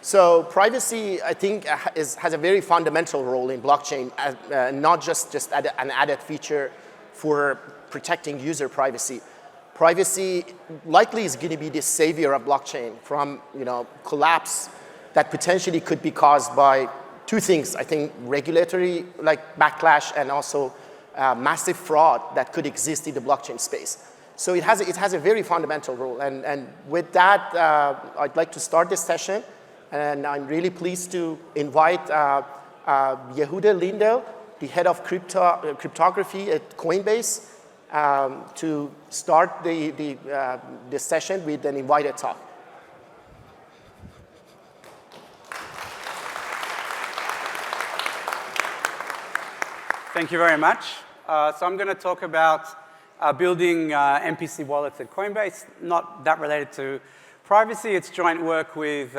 So privacy, I think, has a very fundamental role in blockchain, not just an added feature for protecting user privacy. Privacy likely is going to be the savior of blockchain from collapse that potentially could be caused by two things. I think regulatory backlash and also massive fraud that could exist in the blockchain space. So it has a very fundamental role. And with that, I'd like to start this session. And I'm really pleased to invite Yehuda Lindell, the head of cryptography at Coinbase, to start the session with an invited talk. Thank you very much. So I'm going to talk about building MPC wallets at Coinbase, not that related to privacy. It's joint work with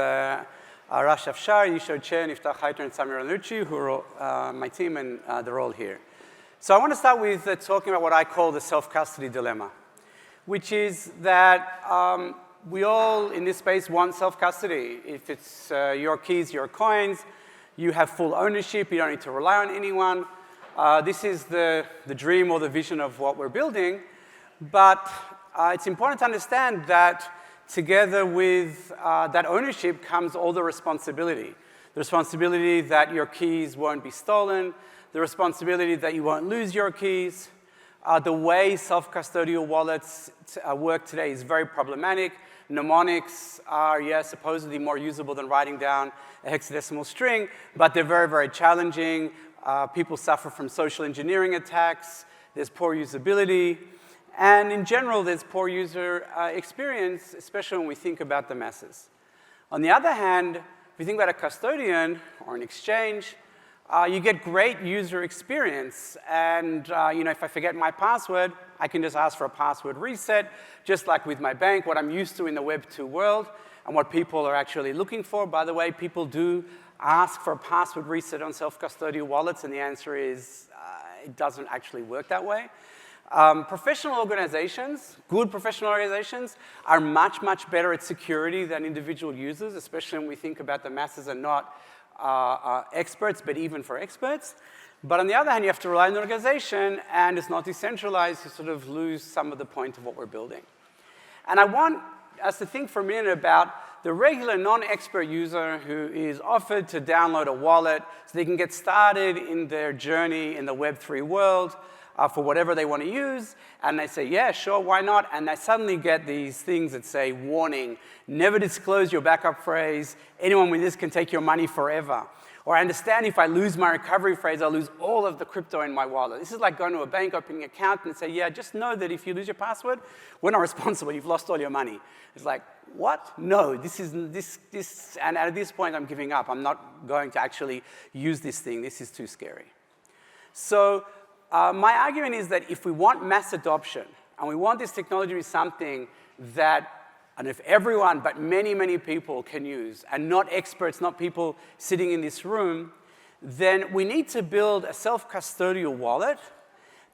Arash Afshar, Yisho Chen, Iftach Heiter, and Samir Alucci, who are my team, and they're all here. So I want to start with talking about what I call the self-custody dilemma, which is that we all in this space want self-custody. If it's your keys, your coins, you have full ownership, you don't need to rely on anyone. This is the dream or the vision of what we're building, but it's important to understand that together with that ownership comes all the responsibility. The responsibility that your keys won't be stolen, the responsibility that you won't lose your keys. The way self-custodial wallets work today is very problematic. Mnemonics are, yes, supposedly more usable than writing down a hexadecimal string, but they're very, very challenging. People suffer from social engineering attacks. There's poor usability. And in general, there's poor user experience, especially when we think about the masses. On the other hand, if you think about a custodian or an exchange, you get great user experience. And if I forget my password, I can just ask for a password reset, just like with my bank, what I'm used to in the Web 2 world and what people are actually looking for. By the way, people do ask for a password reset on self-custodial wallets, and the answer is it doesn't actually work that way. Professional organizations, good professional organizations, are much, much better at security than individual users, especially when we think about the masses and not experts, but even for experts. But on the other hand, you have to rely on the organization, and it's not decentralized. You sort of lose some of the point of what we're building. And I want us to think for a minute about the regular non-expert user who is offered to download a wallet so they can get started in their journey in the Web3 world for whatever they want to use. And they say, yeah, sure, why not? And they suddenly get these things that say, warning, never disclose your backup phrase. Anyone with this can take your money forever. Or I understand if I lose my recovery phrase, I'll lose all of the crypto in my wallet. This is like going to a bank, opening an account, and say, yeah, just know that if you lose your password, we're not responsible. You've lost all your money. It's like, what? No, this, and at this point, I'm giving up. I'm not going to actually use this thing. This is too scary. So my argument is that if we want mass adoption, and we want this technology to be something that, and if everyone but many, many people can use, and not experts, not people sitting in this room, then we need to build a self-custodial wallet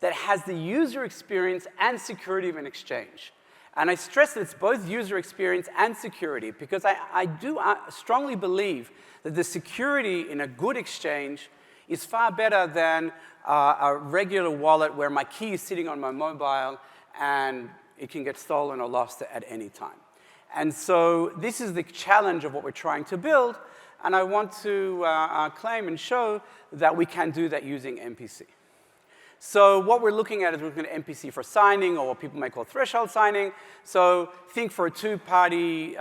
that has the user experience and security of an exchange. And I stress that it's both user experience and security, because I do strongly believe that the security in a good exchange is far better than a regular wallet where my key is sitting on my mobile and it can get stolen or lost at any time. And so this is the challenge of what we're trying to build, and I want to claim and show that we can do that using MPC. So what we're looking at is we're looking at MPC for signing, or what people may call threshold signing. So think for a two-party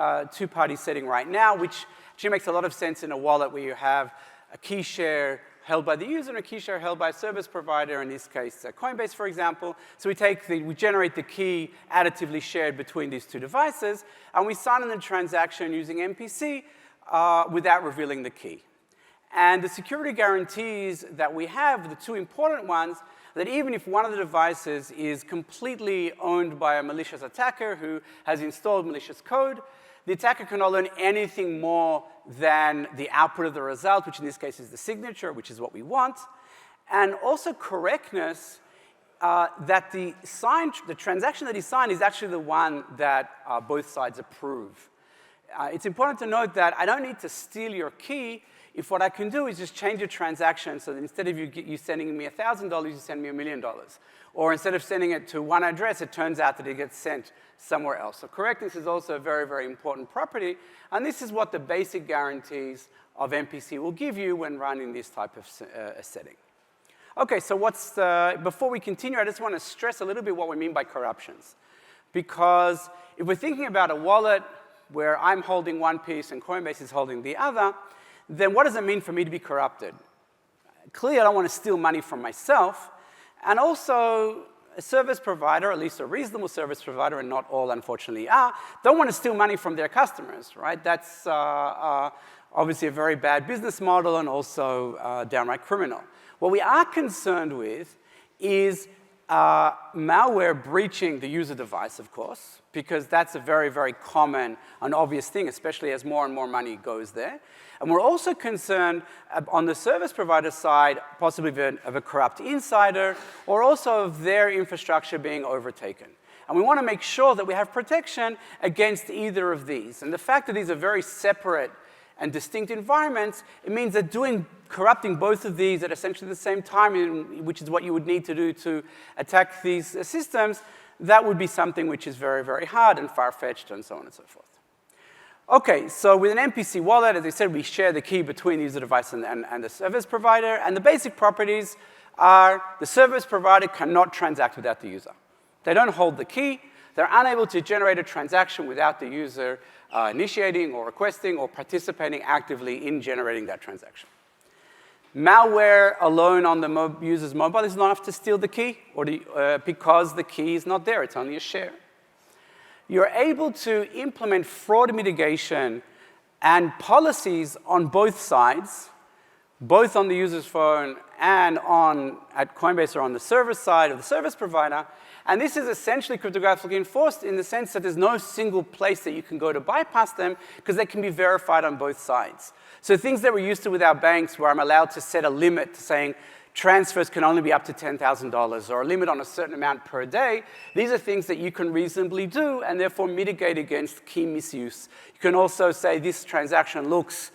setting right now, which actually makes a lot of sense in a wallet where you have a key share held by the user and a key share held by a service provider, in this case Coinbase, for example. So we generate the key additively shared between these two devices, and we sign in the transaction using MPC without revealing the key. And the security guarantees that we have, the two important ones, that even if one of the devices is completely owned by a malicious attacker who has installed malicious code, the attacker cannot learn anything more than the output of the result, which in this case is the signature, which is what we want. And also correctness, that the transaction that is signed is actually the one that both sides approve. it's important to note that I don't need to steal your key if what I can do is just change your transaction so that instead of you sending me $1,000, you send me $1 million. Or instead of sending it to one address, it turns out that it gets sent somewhere else. So correctness is also a very, very important property. And this is what the basic guarantees of MPC will give you when running this type of setting. OK, so before we continue, I just want to stress a little bit what we mean by corruptions. Because if we're thinking about a wallet where I'm holding one piece and Coinbase is holding the other, then what does it mean for me to be corrupted? Clearly, I don't want to steal money from myself. And also, a service provider, at least a reasonable service provider, and not all, unfortunately, don't want to steal money from their customers, right? That's obviously a very bad business model and also downright criminal. What we are concerned with is malware breaching the user device, of course, because that's a very, very common and obvious thing, especially as more and more money goes there. And we're also concerned on the service provider side, possibly of a corrupt insider, or also of their infrastructure being overtaken. And we want to make sure that we have protection against either of these. And the fact that these are very separate and distinct environments, it means that corrupting both of these at essentially the same time, which is what you would need to do to attack these systems, that would be something which is very, very hard and far-fetched and so on and so forth. OK, so with an MPC wallet, as I said, we share the key between the user device and the service provider. And the basic properties are the service provider cannot transact without the user. They don't hold the key. They're unable to generate a transaction without the user initiating or requesting or participating actively in generating that transaction. Malware alone on the user's mobile is not enough to steal the key because the key is not there. It's only a share. You're able to implement fraud mitigation and policies on both sides, both on the user's phone and at Coinbase or on the server side of the service provider. And this is essentially cryptographically enforced in the sense that there's no single place that you can go to bypass them because they can be verified on both sides. So things that we're used to with our banks where I'm allowed to set a limit to saying transfers can only be up to $10,000 or a limit on a certain amount per day, these are things that you can reasonably do and therefore mitigate against key misuse. You can also say this transaction looks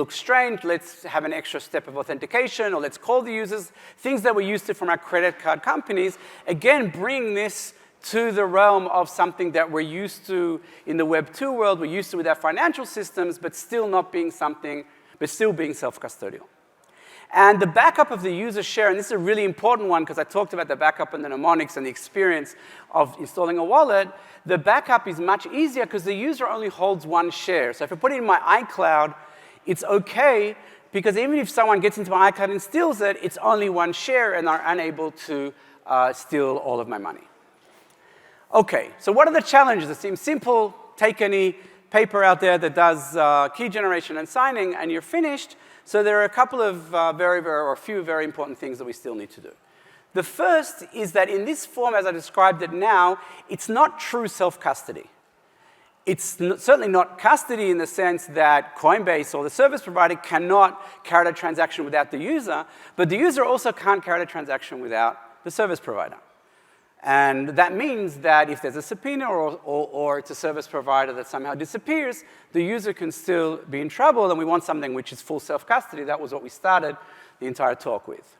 strange, let's have an extra step of authentication, or let's call the users. Things that we're used to from our credit card companies, again, bring this to the realm of something that we're used to in the Web 2 world, we're used to with our financial systems, but still not being something, but still being self-custodial. And the backup of the user share, and this is a really important one because I talked about the backup and the mnemonics and the experience of installing a wallet, the backup is much easier because the user only holds one share. So if I put it in my iCloud, it's OK, because even if someone gets into my iCloud and steals it, it's only one share and are unable to steal all of my money. OK, so what are the challenges? It seems simple. Take any paper out there that does key generation and signing, and you're finished. So there are a couple of a few very important things that we still need to do. The first is that in this form, as I described it now, it's not true self-custody. It's certainly not custody in the sense that Coinbase or the service provider cannot carry out a transaction without the user, but the user also can't carry out a transaction without the service provider. And that means that if there's a subpoena or it's a service provider that somehow disappears, the user can still be in trouble, and we want something which is full self-custody. That was what we started the entire talk with.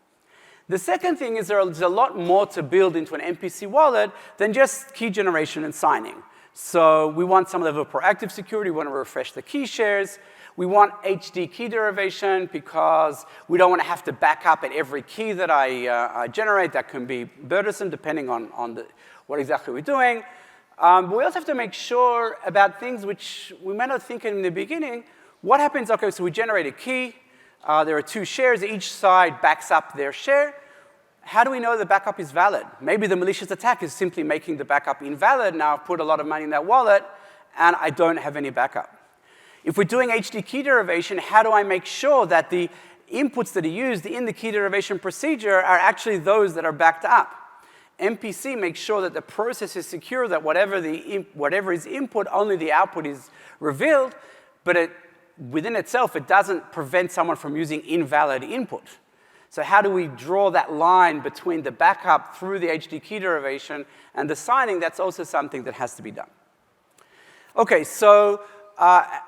The second thing is there's a lot more to build into an MPC wallet than just key generation and signing. So we want some level of proactive security. We want to refresh the key shares. We want HD key derivation because we don't want to have to back up at every key that I generate. That can be burdensome depending on what exactly we're doing. But we also have to make sure about things which we might not think in the beginning. What happens? OK, so we generate a key. There are two shares. Each side backs up their share. How do we know the backup is valid? Maybe the malicious attack is simply making the backup invalid. Now I've put a lot of money in that wallet, and I don't have any backup. If we're doing HD key derivation, how do I make sure that the inputs that are used in the key derivation procedure are actually those that are backed up? MPC makes sure that the process is secure, that whatever is input, only the output is revealed, but within itself, it doesn't prevent someone from using invalid input. So how do we draw that line between the backup through the HD key derivation and the signing? That's also something that has to be done. OK, so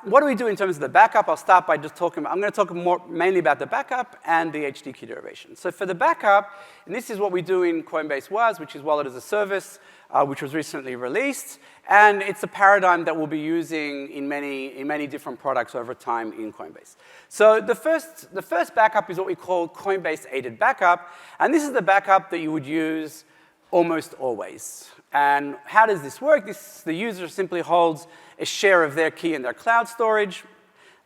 what do we do in terms of the backup? I'll start by just talking about, I'm going to talk mainly about the backup and the HD key derivation. So for the backup, and this is what we do in Coinbase WAS, which is Wallet as a Service, which was recently released. And it's a paradigm that we'll be using in many different products over time in Coinbase. So the first backup is what we call Coinbase-aided backup. And this is the backup that you would use almost always. And how does this work? The user simply holds a share of their key in their cloud storage.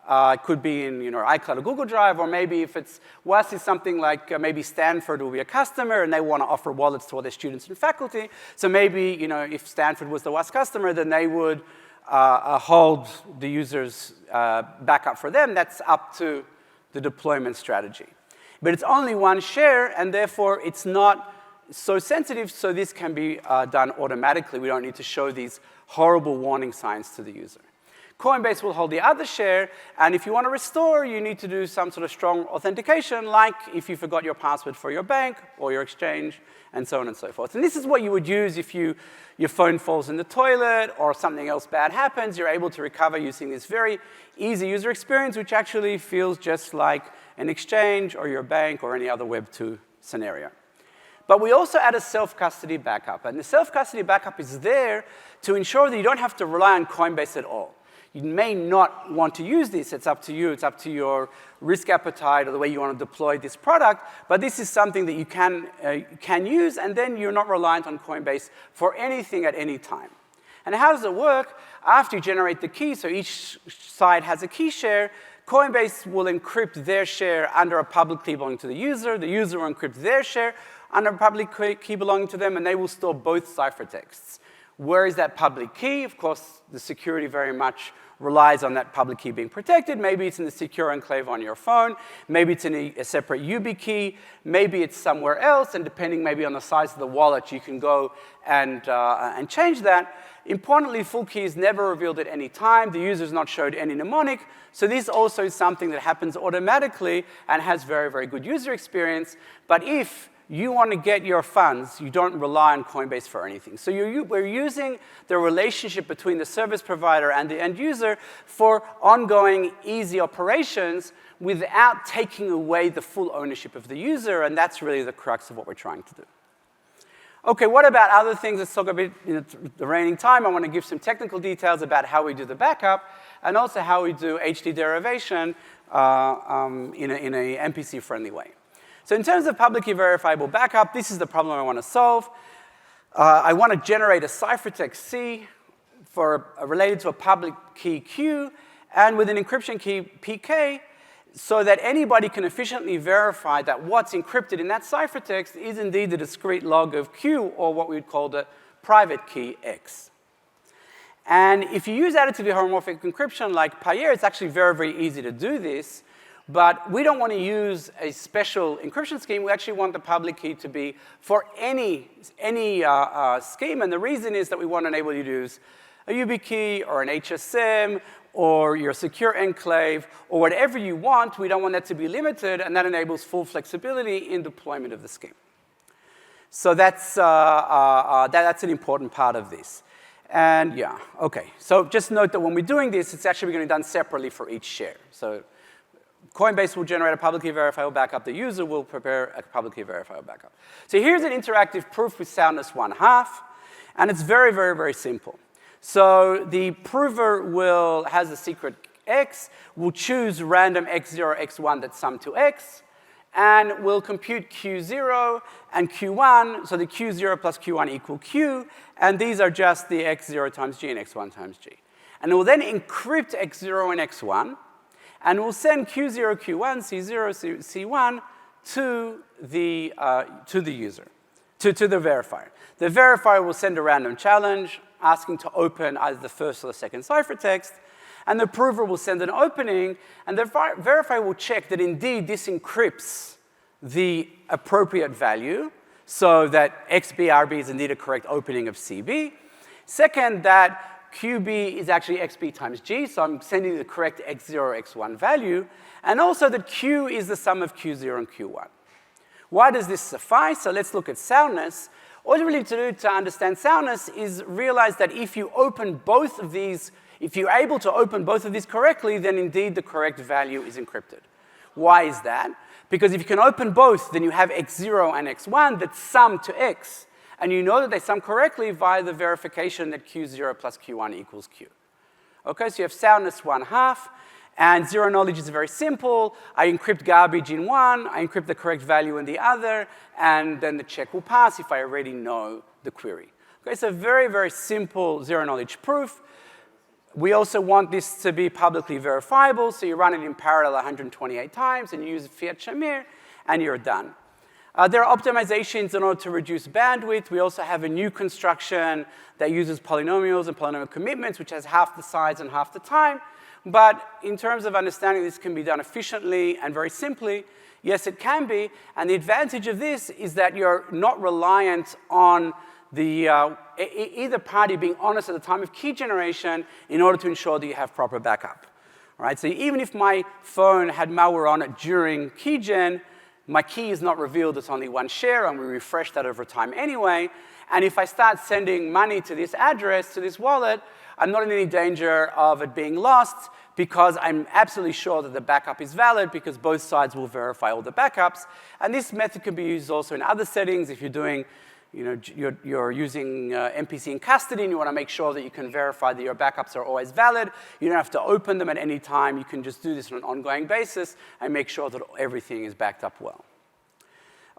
It could be in iCloud or Google Drive, or maybe if it's WAS is something like maybe Stanford will be a customer and they want to offer wallets to all their students and faculty. So maybe if Stanford was the WAS customer, then they would hold the user's backup for them. That's up to the deployment strategy. But it's only one share, and therefore it's not so sensitive, so this can be done automatically. We don't need to show these horrible warning signs to the user. Coinbase will hold the other share, and if you want to restore, you need to do some sort of strong authentication, like if you forgot your password for your bank or your exchange, and so on and so forth. And this is what you would use if your phone falls in the toilet or something else bad happens. You're able to recover using this very easy user experience, which actually feels just like an exchange or your bank or any other Web 2 scenario. But we also add a self-custody backup. And the self-custody backup is there to ensure that you don't have to rely on Coinbase at all. You may not want to use this. It's up to you. It's up to your risk appetite or the way you want to deploy this product. But this is something that you can use, and then you're not reliant on Coinbase for anything at any time. And how does it work? After you generate the key, so each side has a key share, Coinbase will encrypt their share under a public key belonging to the user. The user will encrypt their share under a public key belonging to them, and they will store both ciphertexts. Where is that public key? Of course, the security very much relies on that public key being protected. Maybe it's in the secure enclave on your phone. Maybe it's in a separate YubiKey. Maybe it's somewhere else, and depending maybe on the size of the wallet, you can go and change that. Importantly, full key is never revealed at any time. The user is not showed any mnemonic. So this also is something that happens automatically and has very, very good user experience. But if you want to get your funds, you don't rely on Coinbase for anything. So we're using the relationship between the service provider and the end user for ongoing, easy operations without taking away the full ownership of the user, and that's really the crux of what we're trying to do. OK, what about other things? Let's talk a bit in the remaining time. I want to give some technical details about how we do the backup and also how we do HD derivation in a MPC-friendly way. So in terms of publicly verifiable backup, this is the problem I want to solve. I want to generate a ciphertext C related to a public key Q and with an encryption key PK so that anybody can efficiently verify that what's encrypted in that ciphertext is indeed the discrete log of Q, or what we would call the private key X. And if you use additively homomorphic encryption like Payere, it's actually very, very easy to do this. But we don't want to use a special encryption scheme. We actually want the public key to be for any scheme. And the reason is that we want to enable you to use a YubiKey or an HSM or your secure enclave or whatever you want. We don't want that to be limited, and that enables full flexibility in deployment of the scheme. So that's an important part of this. And yeah, OK. So just note that when we're doing this, it's actually going to be done separately for each share. So Coinbase will generate a publicly verifiable backup. The user will prepare a publicly verifiable backup. So here's an interactive proof with soundness 1/2. And it's very, very, very simple. So the prover has a secret X, will choose random X0, X1 that sum to X, and will compute Q0 and Q1. So the Q0 plus Q1 equal Q. And these are just the X0 times G and X1 times G. And it will then encrypt X0 and X1. And we'll send Q0, Q1, C0, C1 to the user, to the verifier. The verifier will send a random challenge asking to open either the first or the second ciphertext. And the prover will send an opening. And the verifier will check that indeed this encrypts the appropriate value so that XBRB is indeed a correct opening of CB. Second, that QB is actually XB times G, so I'm sending the correct X0, X1 value. And also that Q is the sum of Q0 and Q1. Why does this suffice? So let's look at soundness. All you really need to do to understand soundness is realize that if you open both of these, If you're able to open both of these correctly, then indeed the correct value is encrypted. Why is that? Because if you can open both, then you have x0 and x1 that sum to x. And you know that they sum correctly via the verification that q0 plus q1 equals q. Okay, so you have soundness 1/2. And zero knowledge is very simple. I encrypt garbage in one, I encrypt the correct value in the other, and then the check will pass if I already know the query. Okay, so very, very simple zero knowledge proof. We also want this to be publicly verifiable, so you run it in parallel 128 times, and you use Fiat Shamir, and you're done. There are optimizations in order to reduce bandwidth. We also have a new construction that uses polynomials and polynomial commitments, which has half the size and half the time. But in terms of understanding this can be done efficiently and very simply, yes, it can be. And the advantage of this is that you're not reliant on the either party being honest at the time of key generation in order to ensure that you have proper backup. All right, so even if my phone had malware on it during key gen, my key is not revealed, it's only one share, and we refresh that over time anyway. And if I start sending money to this address, to this wallet, I'm not in any danger of it being lost because I'm absolutely sure that the backup is valid because both sides will verify all the backups. And this method can be used also in other settings. If you're doing, you're using MPC in custody and you want to make sure that you can verify that your backups are always valid, you don't have to open them at any time. You can just do this on an ongoing basis and make sure that everything is backed up well.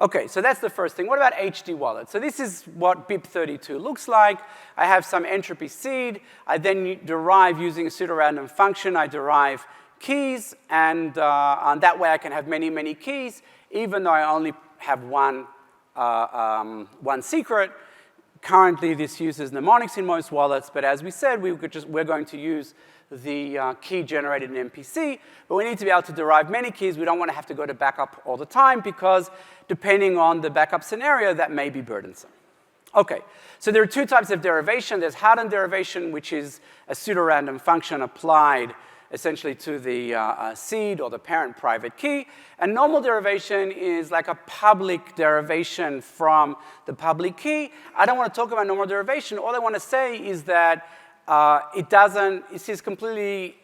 Okay, so that's the first thing. What about HD wallet? So this is what BIP32 looks like. I have some entropy seed. I then derive, using a pseudorandom function, I derive keys, and that way I can have many, many keys, even though I only have one secret. Currently, this uses mnemonics in most wallets, but as we said, we're going to use the key generated in MPC, but we need to be able to derive many keys. We don't want to have to go to backup all the time because depending on the backup scenario, that may be burdensome. Okay, so there are two types of derivation. There's hardened derivation, which is a pseudorandom function applied essentially to the seed or the parent private key. And normal derivation is like a public derivation from the public key. I don't want to talk about normal derivation. All I want to say is that it is completely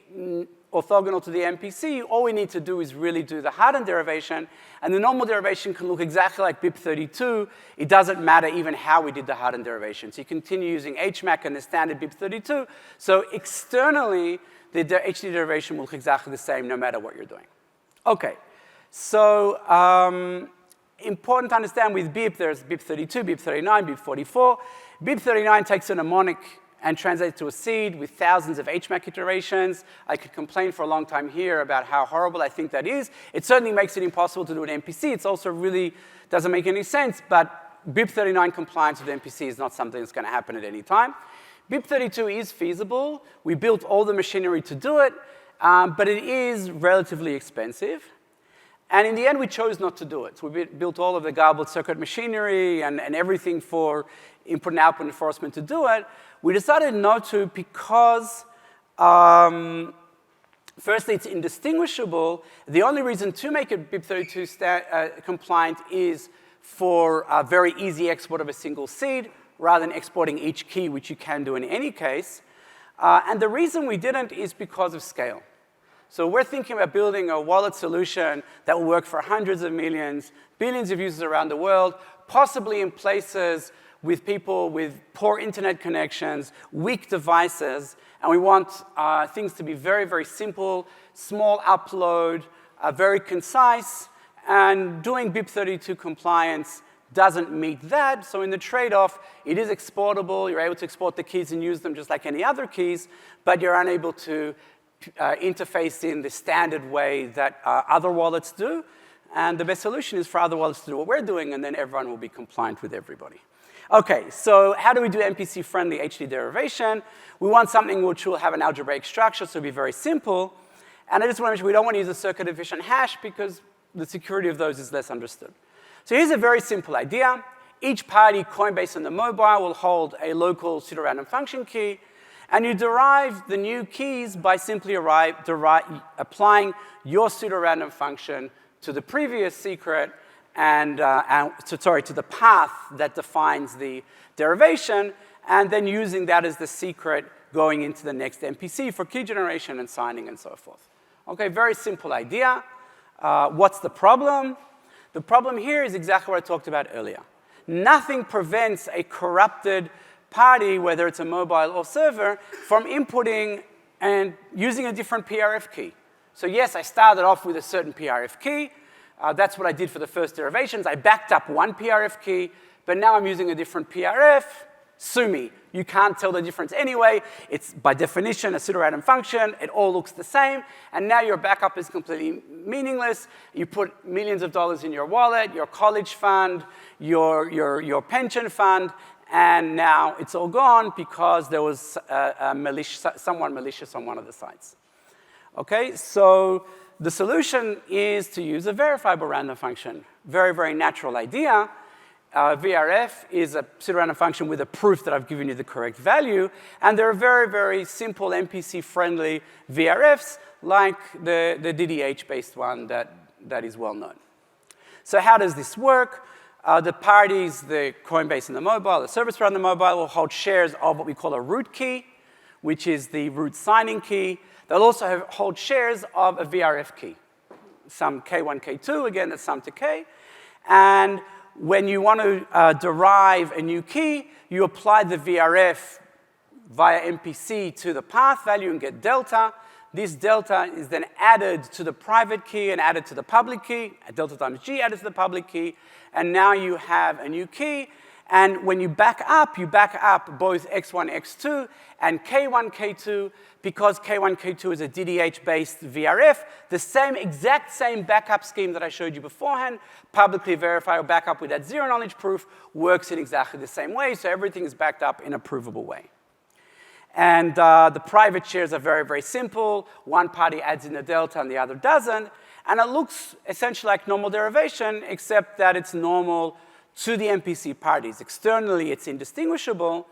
orthogonal to the MPC. All we need to do is really do the hardened derivation, and the normal derivation can look exactly like BIP32. It doesn't matter even how we did the hardened derivation. So you continue using HMAC and the standard BIP32. So externally, the HD derivation will look exactly the same no matter what you're doing. Okay, so important to understand with BIP, there's BIP32, BIP39, BIP44. BIP39 takes a mnemonic and translates to a seed with thousands of HMAC iterations. I could complain for a long time here about how horrible I think that is. It certainly makes it impossible to do an MPC. It's also really doesn't make any sense, but BIP39 compliance with MPC is not something that's going to happen at any time. BIP32 is feasible. We built all the machinery to do it, but it is relatively expensive. And in the end, we chose not to do it. So we built all of the garbled circuit machinery and everything for input and output enforcement to do it. We decided not to because, firstly, it's indistinguishable. The only reason to make it BIP32 compliant is for a very easy export of a single seed rather than exporting each key, which you can do in any case. And the reason we didn't is because of scale. So we're thinking about building a wallet solution that will work for hundreds of millions, billions of users around the world, possibly in places with people with poor internet connections, weak devices, and we want things to be very, very simple, small upload, very concise, and doing BIP32 compliance doesn't meet that. So in the trade-off, it is exportable. You're able to export the keys and use them just like any other keys, but you're unable to interface in the standard way that other wallets do. And the best solution is for other wallets to do what we're doing, and then everyone will be compliant with everybody. Okay, so how do we do MPC-friendly HD derivation? We want something which will have an algebraic structure, so it'll be very simple. And I just want to mention we don't want to use a circuit-efficient hash because the security of those is less understood. So here's a very simple idea. Each party, Coinbase and the mobile, will hold a local pseudorandom function key, and you derive the new keys by simply applying your pseudorandom function to the previous secret to the path that defines the derivation, and then using that as the secret going into the next MPC for key generation and signing and so forth. Okay, very simple idea. What's the problem? The problem here is exactly what I talked about earlier. Nothing prevents a corrupted party, whether it's a mobile or server, from inputting and using a different PRF key. So yes, I started off with a certain PRF key. That's what I did for the first derivations. I backed up one PRF key, but now I'm using a different PRF. Sue me. You can't tell the difference anyway. It's, by definition, a pseudo-random function. It all looks the same. And now your backup is completely meaningless. You put millions of dollars in your wallet, your college fund, your pension fund, and now it's all gone because there was someone malicious on one of the sites. Okay, so the solution is to use a verifiable random function. Very, very natural idea. VRF is a pseudo-random function with a proof that I've given you the correct value. And there are very, very simple MPC-friendly VRFs like the DDH-based one that is well known. So how does this work? The parties, the Coinbase and the mobile, the service provider and the mobile will hold shares of what we call a root key, which is the root signing key. They'll also hold shares of a VRF key, some K1, K2, again, that's sum to K. And when you want to derive a new key, you apply the VRF via MPC to the path value and get delta. This delta is then added to the private key and added to the public key, delta times G added to the public key, and now you have a new key. And when you back up both X1, X2 and K1, K2, because K1, K2 is a DDH-based VRF, the exact same backup scheme that I showed you beforehand, publicly verifiable backup with that zero-knowledge proof, works in exactly the same way, so everything is backed up in a provable way. And the private shares are very, very simple. One party adds in the delta and the other doesn't. And it looks essentially like normal derivation, except that it's normal to the MPC parties. Externally, it's indistinguishable.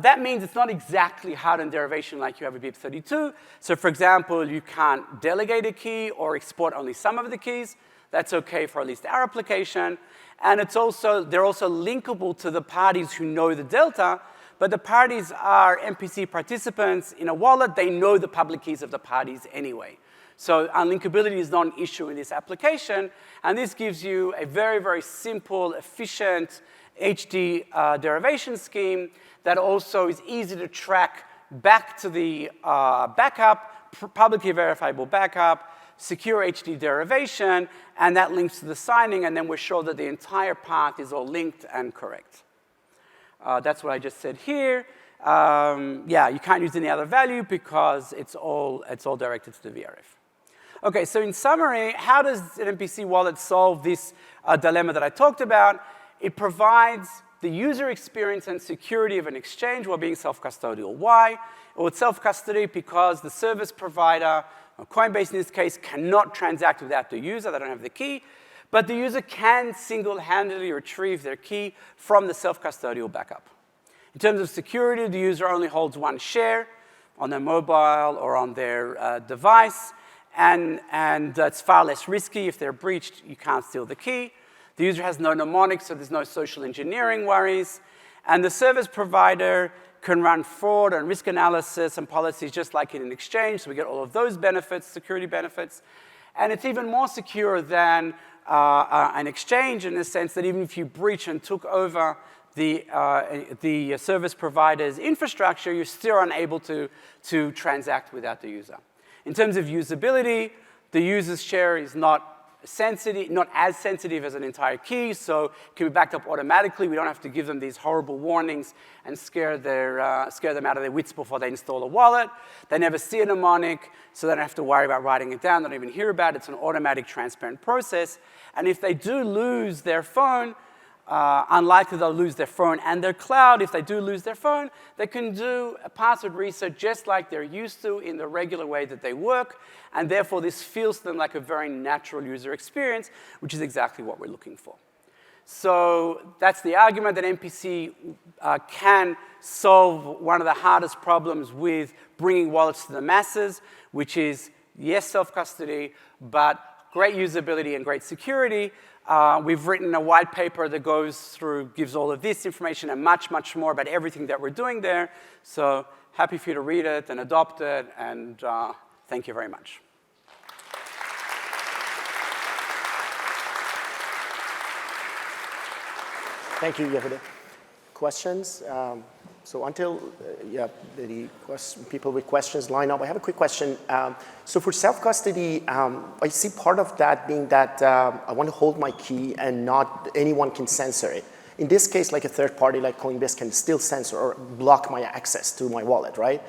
That means it's not exactly hardened derivation like you have with BIP32. So for example, you can't delegate a key or export only some of the keys. That's OK for at least our application. And they're also linkable to the parties who know the delta. But the parties are MPC participants in a wallet. They know the public keys of the parties anyway. So unlinkability is not an issue in this application. And this gives you a very, very simple, efficient HD derivation scheme that also is easy to track back to the backup, publicly verifiable backup, secure HD derivation, and that links to the signing. And then we're sure that the entire path is all linked and correct. That's what I just said here. Yeah, you can't use any other value because it's all directed to the VRF. OK, so in summary, how does an MPC wallet solve this dilemma that I talked about? It provides the user experience and security of an exchange while being self-custodial. Why? Well, it's self-custody because the service provider, or Coinbase in this case, cannot transact without the user. They don't have the key. But the user can single-handedly retrieve their key from the self-custodial backup. In terms of security, the user only holds one share on their mobile or on their device. And it's far less risky. If they're breached, you can't steal the key. The user has no mnemonics, so there's no social engineering worries. And the service provider can run fraud and risk analysis and policies just like in an exchange, so we get all of those benefits, security benefits. And it's even more secure than an exchange in the sense that even if you breach and took over the service provider's infrastructure, you're still unable to transact without the user. In terms of usability, the user's share is not as sensitive as an entire key, so it can be backed up automatically. We don't have to give them these horrible warnings and scare them out of their wits before they install a wallet. They never see a mnemonic, so they don't have to worry about writing it down. They don't even hear about it. It's an automatic, transparent process. And if they do lose their phone, unlikely they'll lose their phone and their cloud. If they do lose their phone, they can do a password reset just like they're used to in the regular way that they work. And therefore, this feels to them like a very natural user experience, which is exactly what we're looking for. So that's the argument that MPC can solve one of the hardest problems with bringing wallets to the masses, which is, yes, self-custody, but great usability and great security. We've written a white paper that gives all of this information and much, much more about everything that we're doing there. So Happy for you to read it and adopt it, and thank you very much. Thank you, Yehuda. Questions? So until people with questions line up, I have a quick question. So for self-custody, I see part of that being that I want to hold my key and not anyone can censor it. In this case, like a third party like Coinbase can still censor or block my access to my wallet, right?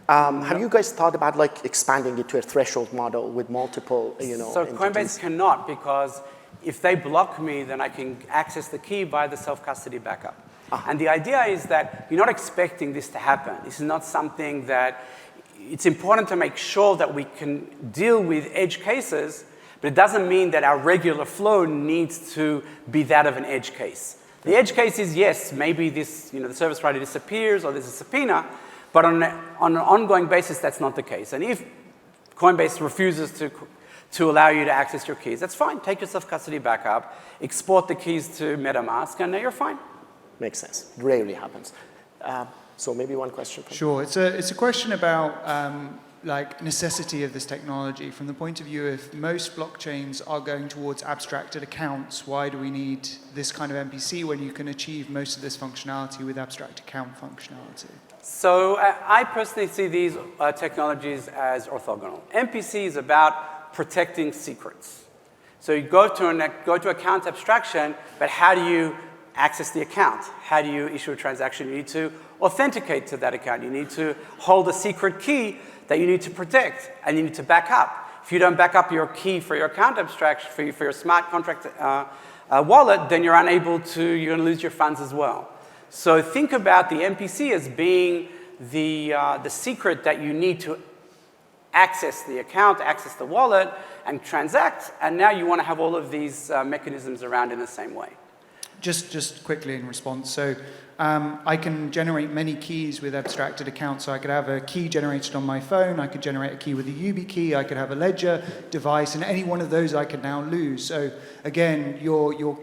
Have you guys thought about like expanding it to a threshold model with multiple, So entities? Coinbase cannot, because if they block me, then I can access the key via the self-custody backup. And the idea is that you're not expecting this to happen. This is not something that, it's important to make sure that we can deal with edge cases, but it doesn't mean that our regular flow needs to be that of an edge case. The edge case is, yes, maybe this, the service provider disappears or there's a subpoena, but on an ongoing basis, that's not the case. And if Coinbase refuses to allow you to access your keys, that's fine. Take your self-custody backup, export the keys to MetaMask, and now you're fine. Makes sense. It rarely happens. So maybe one question. Sure. It's a question about like necessity of this technology. From the point of view, if most blockchains are going towards abstracted accounts, why do we need this kind of MPC when you can achieve most of this functionality with abstract account functionality? So I personally see these technologies as orthogonal. MPC is about protecting secrets. So you go to account abstraction, but how do you access the account? How do you issue a transaction? You need to authenticate to that account. You need to hold a secret key that you need to protect, and you need to back up. If you don't back up your key for your account abstraction, for your smart contract wallet, then you're going to lose your funds as well. So think about the MPC as being the secret that you need to access the account, access the wallet, and transact, and now you want to have all of these mechanisms around in the same way. Just quickly in response, so I can generate many keys with abstracted accounts. So I could have a key generated on my phone, I could generate a key with a YubiKey, I could have a ledger device, and any one of those I could now lose. So again, your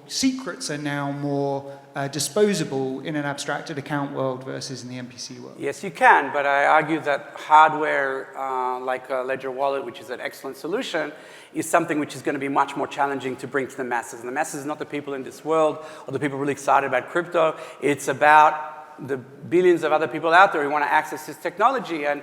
secrets are now more disposable in an abstracted account world versus in the MPC world. Yes, you can, but I argue that hardware like a Ledger Wallet, which is an excellent solution, is something which is going to be much more challenging to bring to the masses. And the masses is not the people in this world or the people really excited about crypto. It's about the billions of other people out there who want to access this technology, and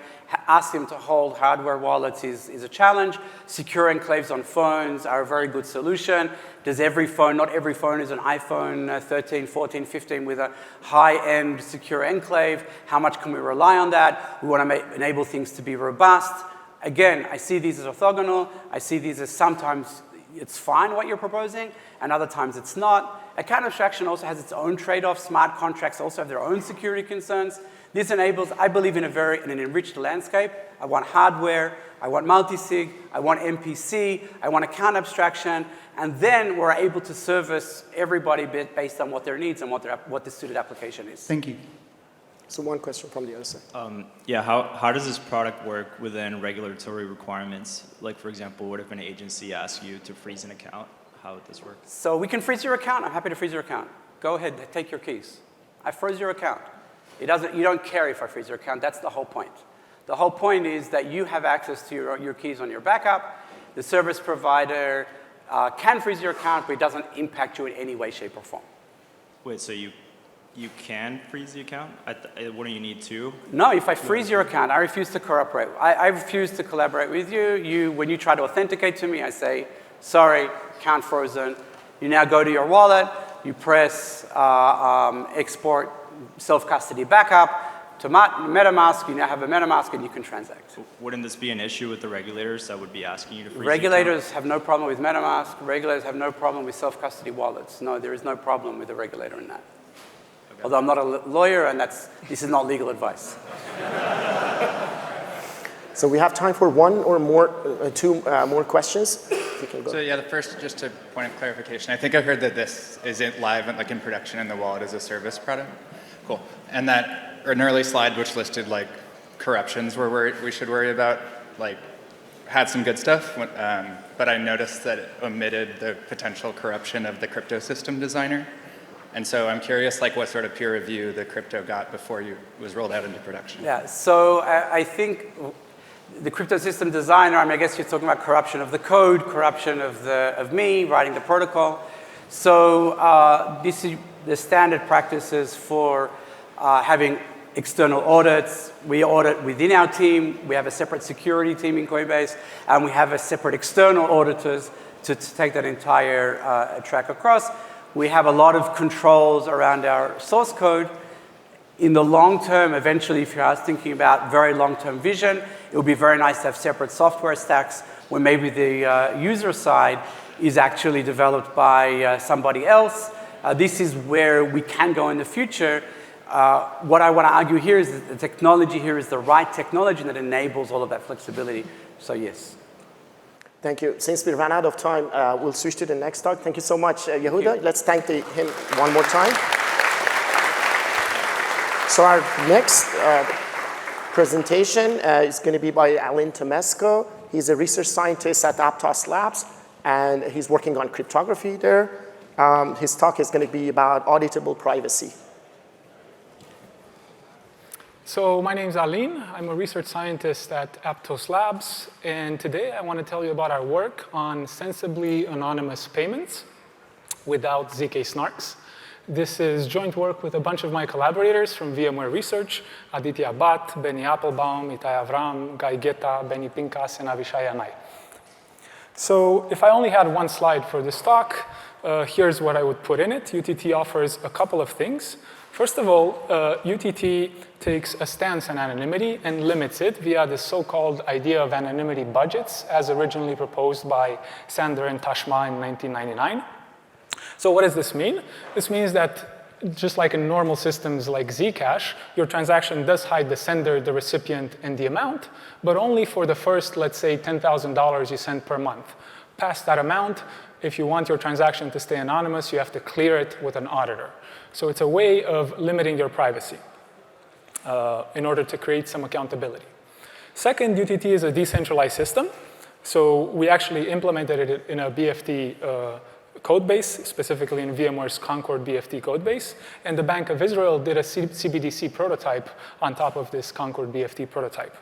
ask them to hold hardware wallets is a challenge. Secure enclaves on phones are a very good solution. Does every phone, not every phone is an iPhone 13, 14, 15 with a high-end secure enclave. How much can we rely on that? We want to enable things to be robust. Again, I see these as orthogonal. I see these as sometimes it's fine what you're proposing, and other times it's not. Account abstraction also has its own trade-offs. Smart contracts also have their own security concerns. This enables, I believe, in an enriched landscape. I want hardware, I want multi-sig, I want MPC, I want account abstraction, and then we're able to service everybody based on what their needs and what the suited application is. Thank you. So one question from the other side. Yeah, how does this product work within regulatory requirements? Like, for example, what if an agency asks you to freeze an account? How would this work? So we can freeze your account. I'm happy to freeze your account. Go ahead, take your keys. I froze your account. You don't care if I freeze your account. That's the whole point. The whole point is that you have access to your keys on your backup. The service provider can freeze your account, but it doesn't impact you in any way, shape, or form. Wait, so you can freeze the account? Wouldn't you need to? No, if I freeze your account, I refuse to cooperate. I refuse to collaborate with you. When you try to authenticate to me, I say, sorry, account frozen. You now go to your wallet, you press export self-custody backup to MetaMask. You now have a MetaMask and you can transact. Wouldn't this be an issue with the regulators that would be asking you to freeze Regulators have no problem with MetaMask. Regulators have no problem with self-custody wallets. No, there is no problem with the regulator in that. Okay. Although I'm not a lawyer, and this is not legal advice. So we have time for one or more, two more questions. You can go. So yeah, the first, just a point of clarification. I think I heard that this isn't live, like in production, in the wallet as a service product. Cool. And that an early slide which listed like corruptions we should worry about, like had some good stuff, but I noticed that it omitted the potential corruption of the crypto system designer. And so I'm curious, like, what sort of peer review the crypto got before it was rolled out into production. Yeah, so I think the crypto system designer, I mean, I guess you're talking about corruption of the code, corruption of me writing the protocol. So this is the standard practices for having external audits. We audit within our team. We have a separate security team in Coinbase, and we have a separate external auditors to take that entire track across. We have a lot of controls around our source code. In the long term, eventually, if you're thinking about very long-term vision, it would be very nice to have separate software stacks where maybe the user side is actually developed by somebody else. This is where we can go in the future. What I want to argue here is that the technology here is the right technology that enables all of that flexibility. So yes. Thank you. Since we ran out of time, we'll switch to the next talk. Thank you so much, Yehuda. Let's thank him one more time. So our next presentation is going to be by Alin Temesco. He's a research scientist at Aptos Labs, and he's working on cryptography there. His talk is going to be about auditable privacy. So my name's Alin. I'm a research scientist at Aptos Labs, and today I want to tell you about our work on sensibly anonymous payments without ZK snarks. This is joint work with a bunch of my collaborators from VMware Research, Aditya Bhatt, Benny Applebaum, Itai Avram, Guy Geta, Benny Pincus, and Avishai Anai. So if I only had one slide for this talk, here's what I would put in it. UTT offers a couple of things. First of all, UTT takes a stance on anonymity and limits it via the so-called idea of anonymity budgets as originally proposed by Sander and Tashma in 1999. So what does this mean? This means that just like in normal systems like Zcash, your transaction does hide the sender, the recipient, and the amount, but only for the first, let's say, $10,000 you send per month. Past that amount, if you want your transaction to stay anonymous, you have to clear it with an auditor. So it's a way of limiting your privacy in order to create some accountability. Second, UTT is a decentralized system. So we actually implemented it in a BFT code base, specifically in VMware's Concord BFT code base. And the Bank of Israel did a CBDC prototype on top of this Concord BFT prototype.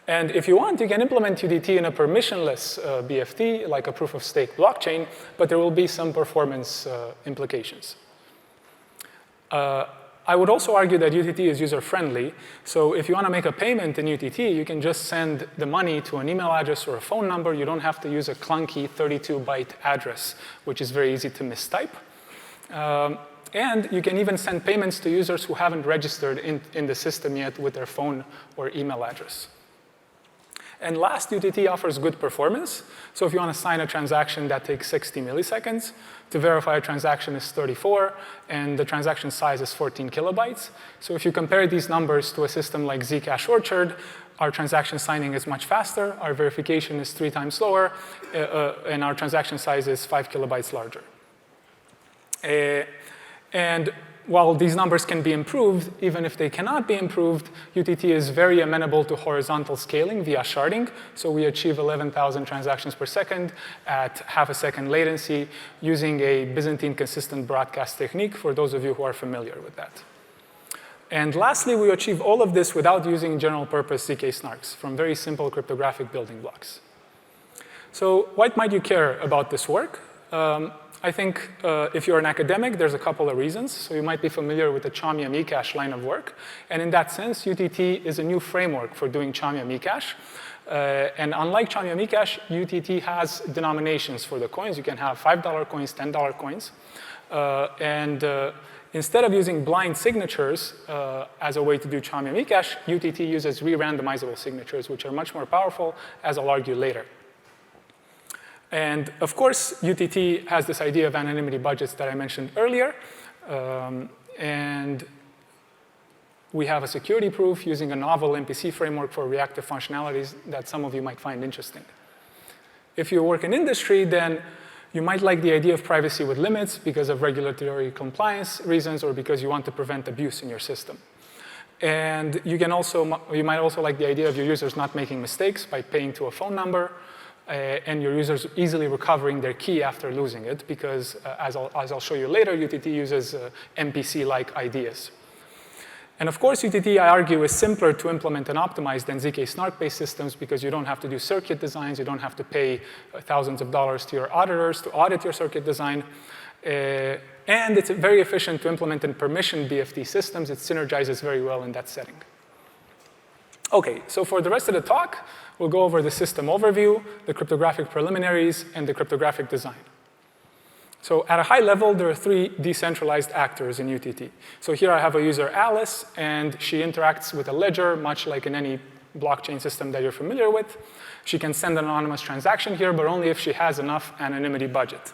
And if you want, you can implement UTT in a permissionless BFT, like a proof-of-stake blockchain, but there will be some performance implications. I would also argue that UTT is user-friendly. So if you want to make a payment in UTT, you can just send the money to an email address or a phone number. You don't have to use a clunky 32-byte address, which is very easy to mistype. And you can even send payments to users who haven't registered in the system yet with their phone or email address. And last, UTT offers good performance. So if you want to sign a transaction, that takes 60 milliseconds. To verify a transaction is 34, and the transaction size is 14 kilobytes. So if you compare these numbers to a system like Zcash Orchard, our transaction signing is much faster, our verification is 3 times slower, and our transaction size is 5 kilobytes larger. And while these numbers can be improved, even if they cannot be improved, UTT is very amenable to horizontal scaling via sharding. So we achieve 11,000 transactions per second at half a second latency using a Byzantine consistent broadcast technique, for those of you who are familiar with that. And lastly, we achieve all of this without using general purpose ZK snarks from very simple cryptographic building blocks. So why might you care about this work? I think if you're an academic, there's a couple of reasons. So you might be familiar with the Chaumium eCash line of work. And in that sense, UTT is a new framework for doing Chaumium eCash. And unlike Chaumium eCash, UTT has denominations for the coins. You can have $5 coins, $10 coins. Instead of using blind signatures as a way to do Chaumium eCash, UTT uses re-randomizable signatures, which are much more powerful, as I'll argue later. And of course, UTT has this idea of anonymity budgets that I mentioned earlier. And we have a security proof using a novel MPC framework for reactive functionalities that some of you might find interesting. If you work in industry, then you might like the idea of privacy with limits because of regulatory compliance reasons or because you want to prevent abuse in your system. And you might also like the idea of your users not making mistakes by paying to a phone number. and your users easily recovering their key after losing it, because as I'll show you later, UTT uses MPC-like ideas. And of course, UTT, I argue, is simpler to implement and optimize than ZK Snark-based systems because you don't have to do circuit designs, you don't have to pay thousands of dollars to your auditors to audit your circuit design. And it's very efficient to implement in permission BFT systems. It synergizes very well in that setting. Okay, so for the rest of the talk, we'll go over the system overview, the cryptographic preliminaries, and the cryptographic design. So at a high level, there are 3 decentralized actors in UTT. So here I have a user, Alice, and she interacts with a ledger, much like in any blockchain system that you're familiar with. She can send an anonymous transaction here, but only if she has enough anonymity budget.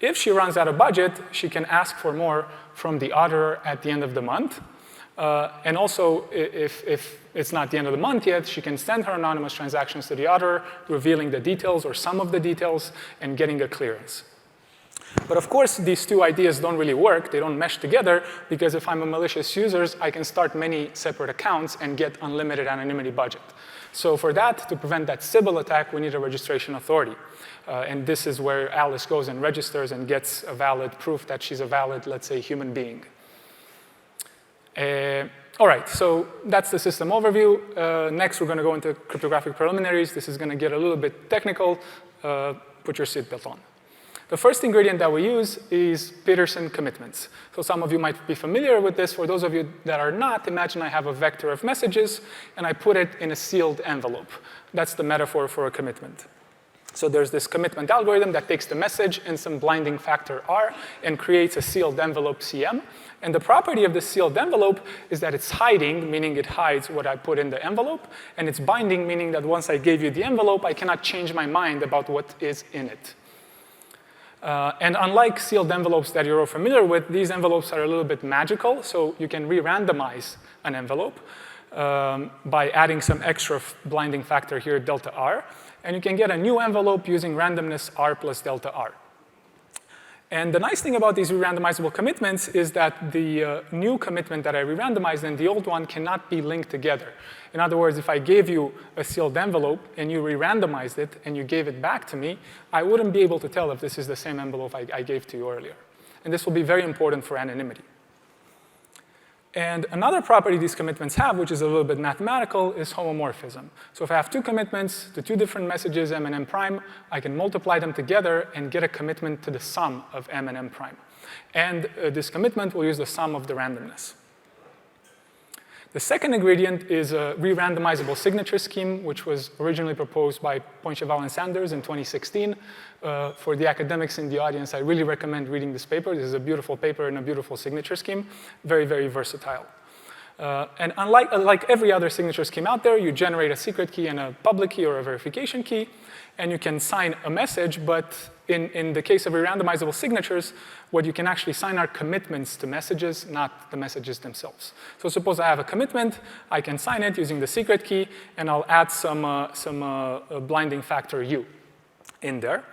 If she runs out of budget, she can ask for more from the auditor at the end of the month. And also, if it's not the end of the month yet, she can send her anonymous transactions to the auditor, revealing the details or some of the details, and getting a clearance. But of course, these 2 ideas don't really work. They don't mesh together, because if I'm a malicious user, I can start many separate accounts and get unlimited anonymity budget. So for that, to prevent that Sybil attack, we need a registration authority. And this is where Alice goes and registers and gets a valid proof that she's a valid, let's say, human being. All right, so that's the system overview. Next, we're going to go into cryptographic preliminaries. This is going to get a little bit technical. Put your seatbelt on. The first ingredient that we use is Peterson commitments. So some of you might be familiar with this. For those of you that are not, imagine I have a vector of messages, and I put it in a sealed envelope. That's the metaphor for a commitment. So there's this commitment algorithm that takes the message and some blinding factor R and creates a sealed envelope CM. And the property of this sealed envelope is that it's hiding, meaning it hides what I put in the envelope, and it's binding, meaning that once I gave you the envelope, I cannot change my mind about what is in it. And unlike sealed envelopes that you're all familiar with, these envelopes are a little bit magical, so you can re-randomize an envelope by adding some extra blinding factor here, delta R, and you can get a new envelope using randomness R plus delta R. And the nice thing about these re-randomizable commitments is that the new commitment that I re-randomized and the old one cannot be linked together. In other words, if I gave you a sealed envelope and you re-randomized it and you gave it back to me, I wouldn't be able to tell if this is the same envelope I gave to you earlier. And this will be very important for anonymity. And another property these commitments have, which is a little bit mathematical, is homomorphism. So if I have 2 commitments to 2 different messages, m and m prime, I can multiply them together and get a commitment to the sum of m and m prime. And this commitment will use the sum of the randomness. The second ingredient is a re-randomizable signature scheme, which was originally proposed by Poincheval and Sanders in 2016. For the academics in the audience, I really recommend reading this paper. This is a beautiful paper and a beautiful signature scheme, very, very versatile. And unlike every other signature scheme out there, you generate a secret key and a public key or a verification key, and you can sign a message, but in the case of re-randomizable signatures, what you can actually sign are commitments to messages, not the messages themselves. So suppose I have a commitment, I can sign it using the secret key, and I'll add some blinding factor U in there.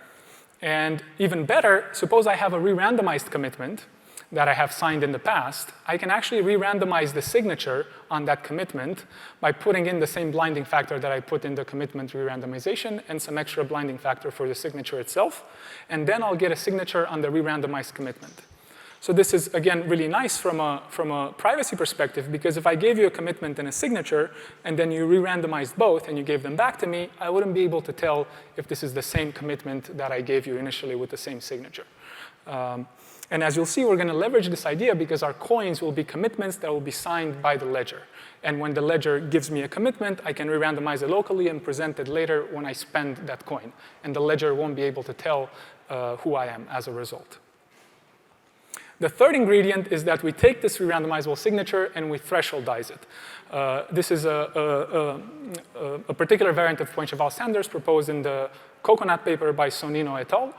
And even better, suppose I have a re-randomized commitment that I have signed in the past, I can actually re-randomize the signature on that commitment by putting in the same blinding factor that I put in the commitment re-randomization and some extra blinding factor for the signature itself. And then I'll get a signature on the re-randomized commitment. So this is, again, really nice from a privacy perspective, because if I gave you a commitment and a signature, and then you re-randomized both and you gave them back to me, I wouldn't be able to tell if this is the same commitment that I gave you initially with the same signature. And as you'll see, we're going to leverage this idea because our coins will be commitments that will be signed by the ledger. And when the ledger gives me a commitment, I can re-randomize it locally and present it later when I spend that coin. And the ledger won't be able to tell who I am as a result. The third ingredient is that we take this re-randomizable signature and we thresholdize it. This is a particular variant of Poincheval-Sanders proposed in the Coconut paper by Sonino et al.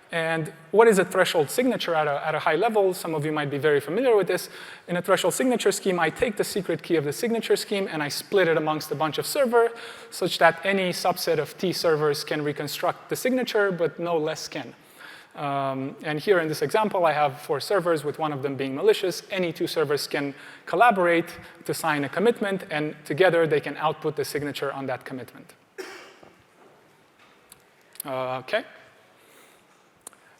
And what is a threshold signature at a high level? Some of you might be very familiar with this. In a threshold signature scheme, I take the secret key of the signature scheme and I split it amongst a bunch of servers such that any subset of T servers can reconstruct the signature, but no less can. And here in this example, I have 4 servers, with one of them being malicious. Any 2 servers can collaborate to sign a commitment, and together they can output the signature on that commitment. Okay.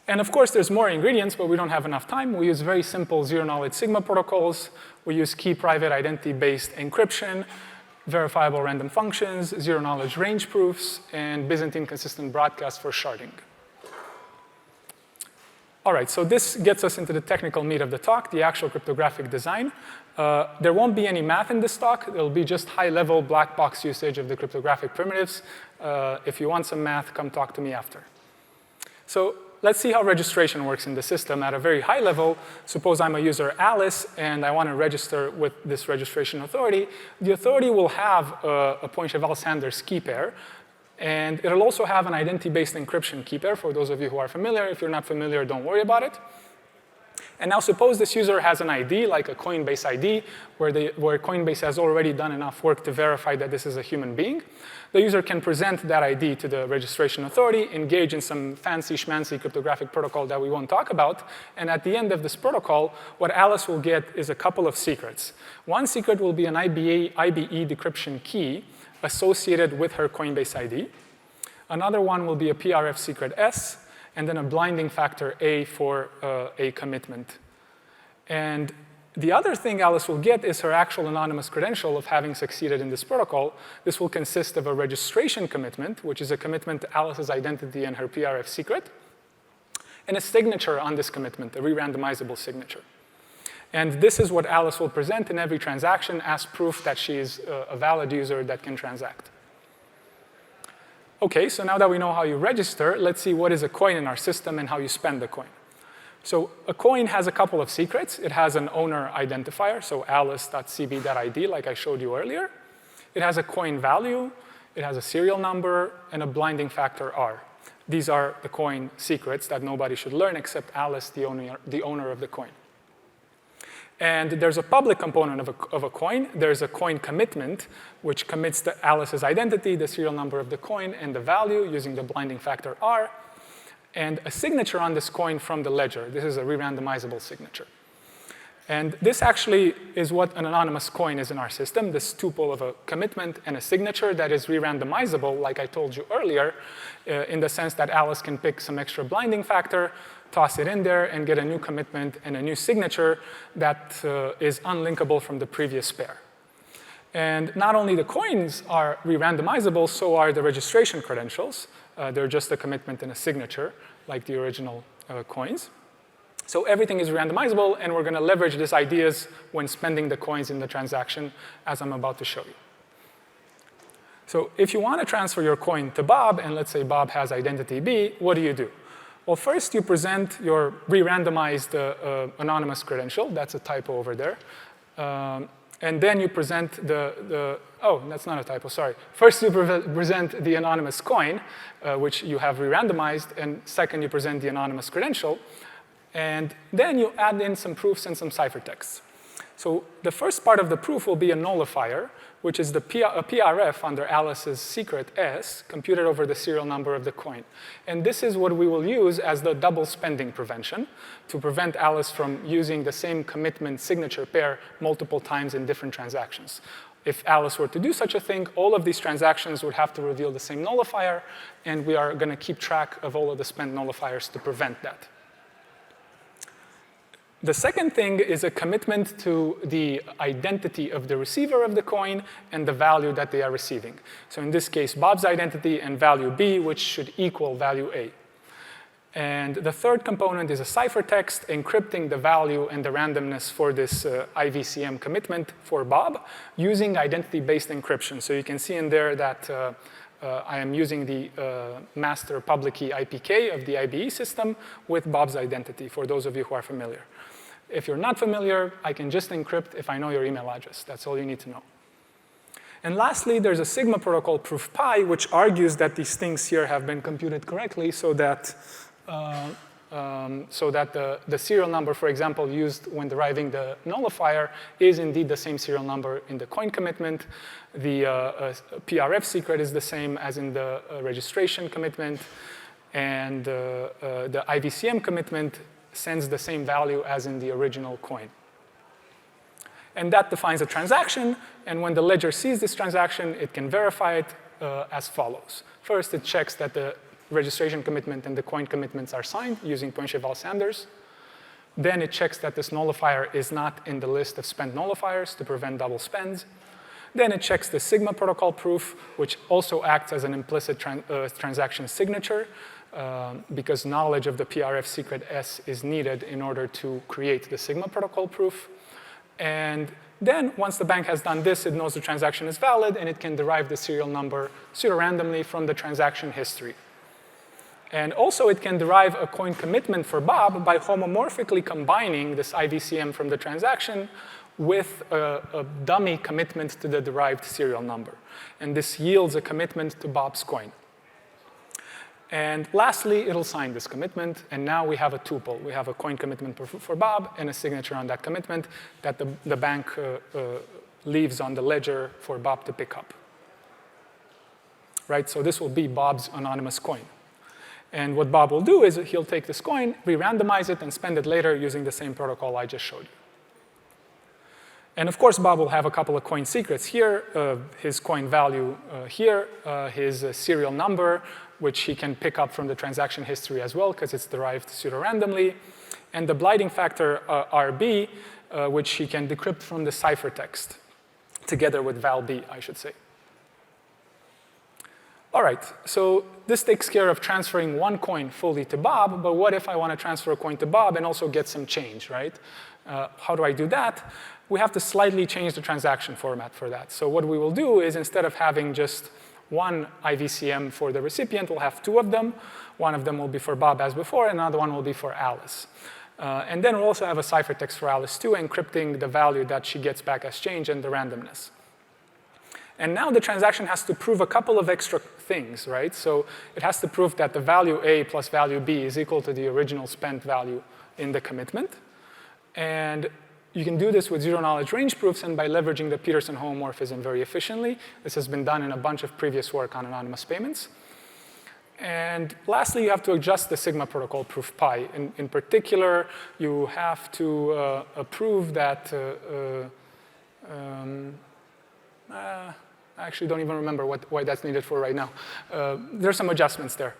And of course, there's more ingredients, but we don't have enough time. We use very simple zero-knowledge Sigma protocols. We use key private identity-based encryption, verifiable random functions, zero-knowledge range proofs, and Byzantine consistent broadcast for sharding. All right, so this gets us into the technical meat of the talk, the actual cryptographic design. There won't be any math in this talk. It'll be just high-level black box usage of the cryptographic primitives. If you want some math, come talk to me after. So let's see how registration works in the system at a very high level. Suppose I'm a user, Alice, and I want to register with this registration authority. The authority will have a Pointcheval-Sanders key pair, and it'll also have an identity-based encryption key pair for those of you who are familiar. If you're not familiar, don't worry about it. And now suppose this user has an ID, like a Coinbase ID, where Coinbase has already done enough work to verify that this is a human being. The user can present that ID to the registration authority, engage in some fancy schmancy cryptographic protocol that we won't talk about, and at the end of this protocol, what Alice will get is a couple of secrets. One secret will be an IBE decryption key associated with her Coinbase ID. Another one will be a PRF secret S, and then a blinding factor A for a commitment. And the other thing Alice will get is her actual anonymous credential of having succeeded in this protocol. This will consist of a registration commitment, which is a commitment to Alice's identity and her PRF secret, and a signature on this commitment, a re-randomizable signature. And this is what Alice will present in every transaction as proof that she is a valid user that can transact. Okay, so now that we know how you register, let's see what is a coin in our system and how you spend the coin. So a coin has a couple of secrets. It has an owner identifier, so alice.cb.id, like I showed you earlier. It has a coin value, it has a serial number, and a blinding factor R. These are the coin secrets that nobody should learn except Alice, the owner of the coin. And there's a public component of a coin. There's a coin commitment, which commits to Alice's identity, the serial number of the coin, and the value using the blinding factor R, and a signature on this coin from the ledger. This is a re-randomizable signature. And this actually is what an anonymous coin is in our system, this tuple of a commitment and a signature that is re-randomizable, like I told you earlier, in the sense that Alice can pick some extra blinding factor, toss it in there, and get a new commitment and a new signature that is unlinkable from the previous pair. And not only the coins are re-randomizable, so are the registration credentials. They're just a commitment and a signature, like the original coins. So everything is randomizable, and we're going to leverage these ideas when spending the coins in the transaction, as I'm about to show you. So if you want to transfer your coin to Bob, and let's say Bob has identity B, what do? Well, first you present your re-randomized anonymous credential. That's a typo over there. And then you present oh, that's not a typo, sorry. First you present the anonymous coin, which you have re-randomized, and second you present the anonymous credential. And then you add in some proofs and some ciphertexts. So the first part of the proof will be a nullifier, which is a PRF under Alice's secret S, computed over the serial number of the coin. And this is what we will use as the double spending prevention to prevent Alice from using the same commitment signature pair multiple times in different transactions. If Alice were to do such a thing, all of these transactions would have to reveal the same nullifier, and we are going to keep track of all of the spent nullifiers to prevent that. The second thing is a commitment to the identity of the receiver of the coin and the value that they are receiving. So in this case, Bob's identity and value B, which should equal value A. And the third component is a ciphertext encrypting the value and the randomness for this IVCM commitment for Bob using identity-based encryption. So you can see in there that I am using the master public key IPK of the IBE system with Bob's identity, for those of you who are familiar. If you're not familiar, I can just encrypt if I know your email address. That's all you need to know. And lastly, there's a Sigma protocol proof pi, which argues that these things here have been computed correctly so that the serial number, for example, used when deriving the nullifier is indeed the same serial number in the coin commitment. The PRF secret is the same as in the registration commitment. And the IVCM commitment sends the same value as in the original coin. And that defines a transaction. And when the ledger sees this transaction, it can verify it as follows. First, it checks that the registration commitment and the coin commitments are signed using Pointcheval-Sanders. Then it checks that this nullifier is not in the list of spent nullifiers to prevent double spends. Then it checks the Sigma protocol proof, which also acts as an implicit transaction signature because knowledge of the PRF secret S is needed in order to create the Sigma protocol proof. And then once the bank has done this, it knows the transaction is valid, and it can derive the serial number pseudo-randomly from the transaction history. And also, it can derive a coin commitment for Bob by homomorphically combining this IVCM from the transaction with a dummy commitment to the derived serial number. And this yields a commitment to Bob's coin. And lastly, it'll sign this commitment, and now we have a tuple. We have a coin commitment for Bob and a signature on that commitment that the bank leaves on the ledger for Bob to pick up. Right, so this will be Bob's anonymous coin. And what Bob will do is he'll take this coin, re-randomize it, and spend it later using the same protocol I just showed you. And of course, Bob will have a couple of coin secrets here, his coin value here, his serial number, which he can pick up from the transaction history as well, because it's derived pseudo-randomly, and the blighting factor RB, which he can decrypt from the ciphertext, together with val-B, I should say. All right, so this takes care of transferring one coin fully to Bob, but what if I want to transfer a coin to Bob and also get some change, right? How do I do that? We have to slightly change the transaction format for that. So what we will do is instead of having just one IVCM for the recipient, we'll have two of them. One of them will be for Bob as before, and another one will be for Alice. And then we'll also have a ciphertext for Alice too, encrypting the value that she gets back as change and the randomness. And now the transaction has to prove a couple of extra things, right? So it has to prove that the value A plus value B is equal to the original spent value in the commitment. And you can do this with zero-knowledge range proofs and by leveraging the Peterson homomorphism very efficiently. This has been done in a bunch of previous work on anonymous payments. And lastly, you have to adjust the Sigma protocol proof pi. In particular, you have to prove that I actually don't even remember why that's needed for right now. There's some adjustments there.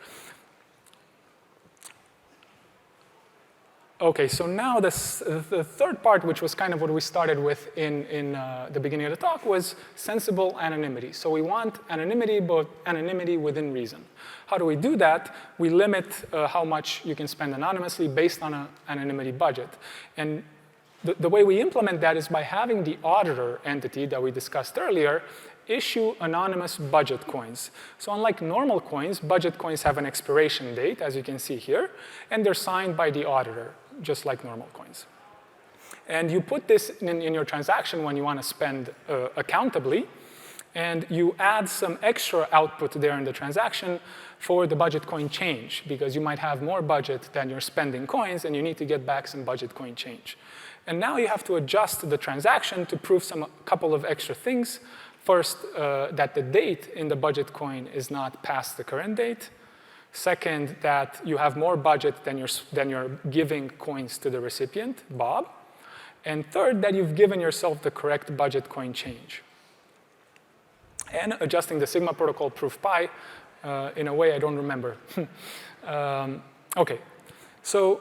OK, so now the third part, which was kind of what we started with in the beginning of the talk, was sensible anonymity. So we want anonymity, but anonymity within reason. How do we do that? We limit how much you can spend anonymously based on an anonymity budget. And the way we implement that is by having the auditor entity that we discussed earlier issue anonymous budget coins. So unlike normal coins, budget coins have an expiration date, as you can see here, and they're signed by the auditor, just like normal coins. And you put this in your transaction when you want to spend accountably, and you add some extra output there in the transaction for the budget coin change, because you might have more budget than you're spending coins, and you need to get back some budget coin change. And now you have to adjust the transaction to prove a couple of extra things. First, that the date in the budget coin is not past the current date. Second, that you have more budget than you're giving coins to the recipient, Bob. And third, that you've given yourself the correct budget coin change. And adjusting the Sigma protocol proof pi in a way I don't remember. OK, so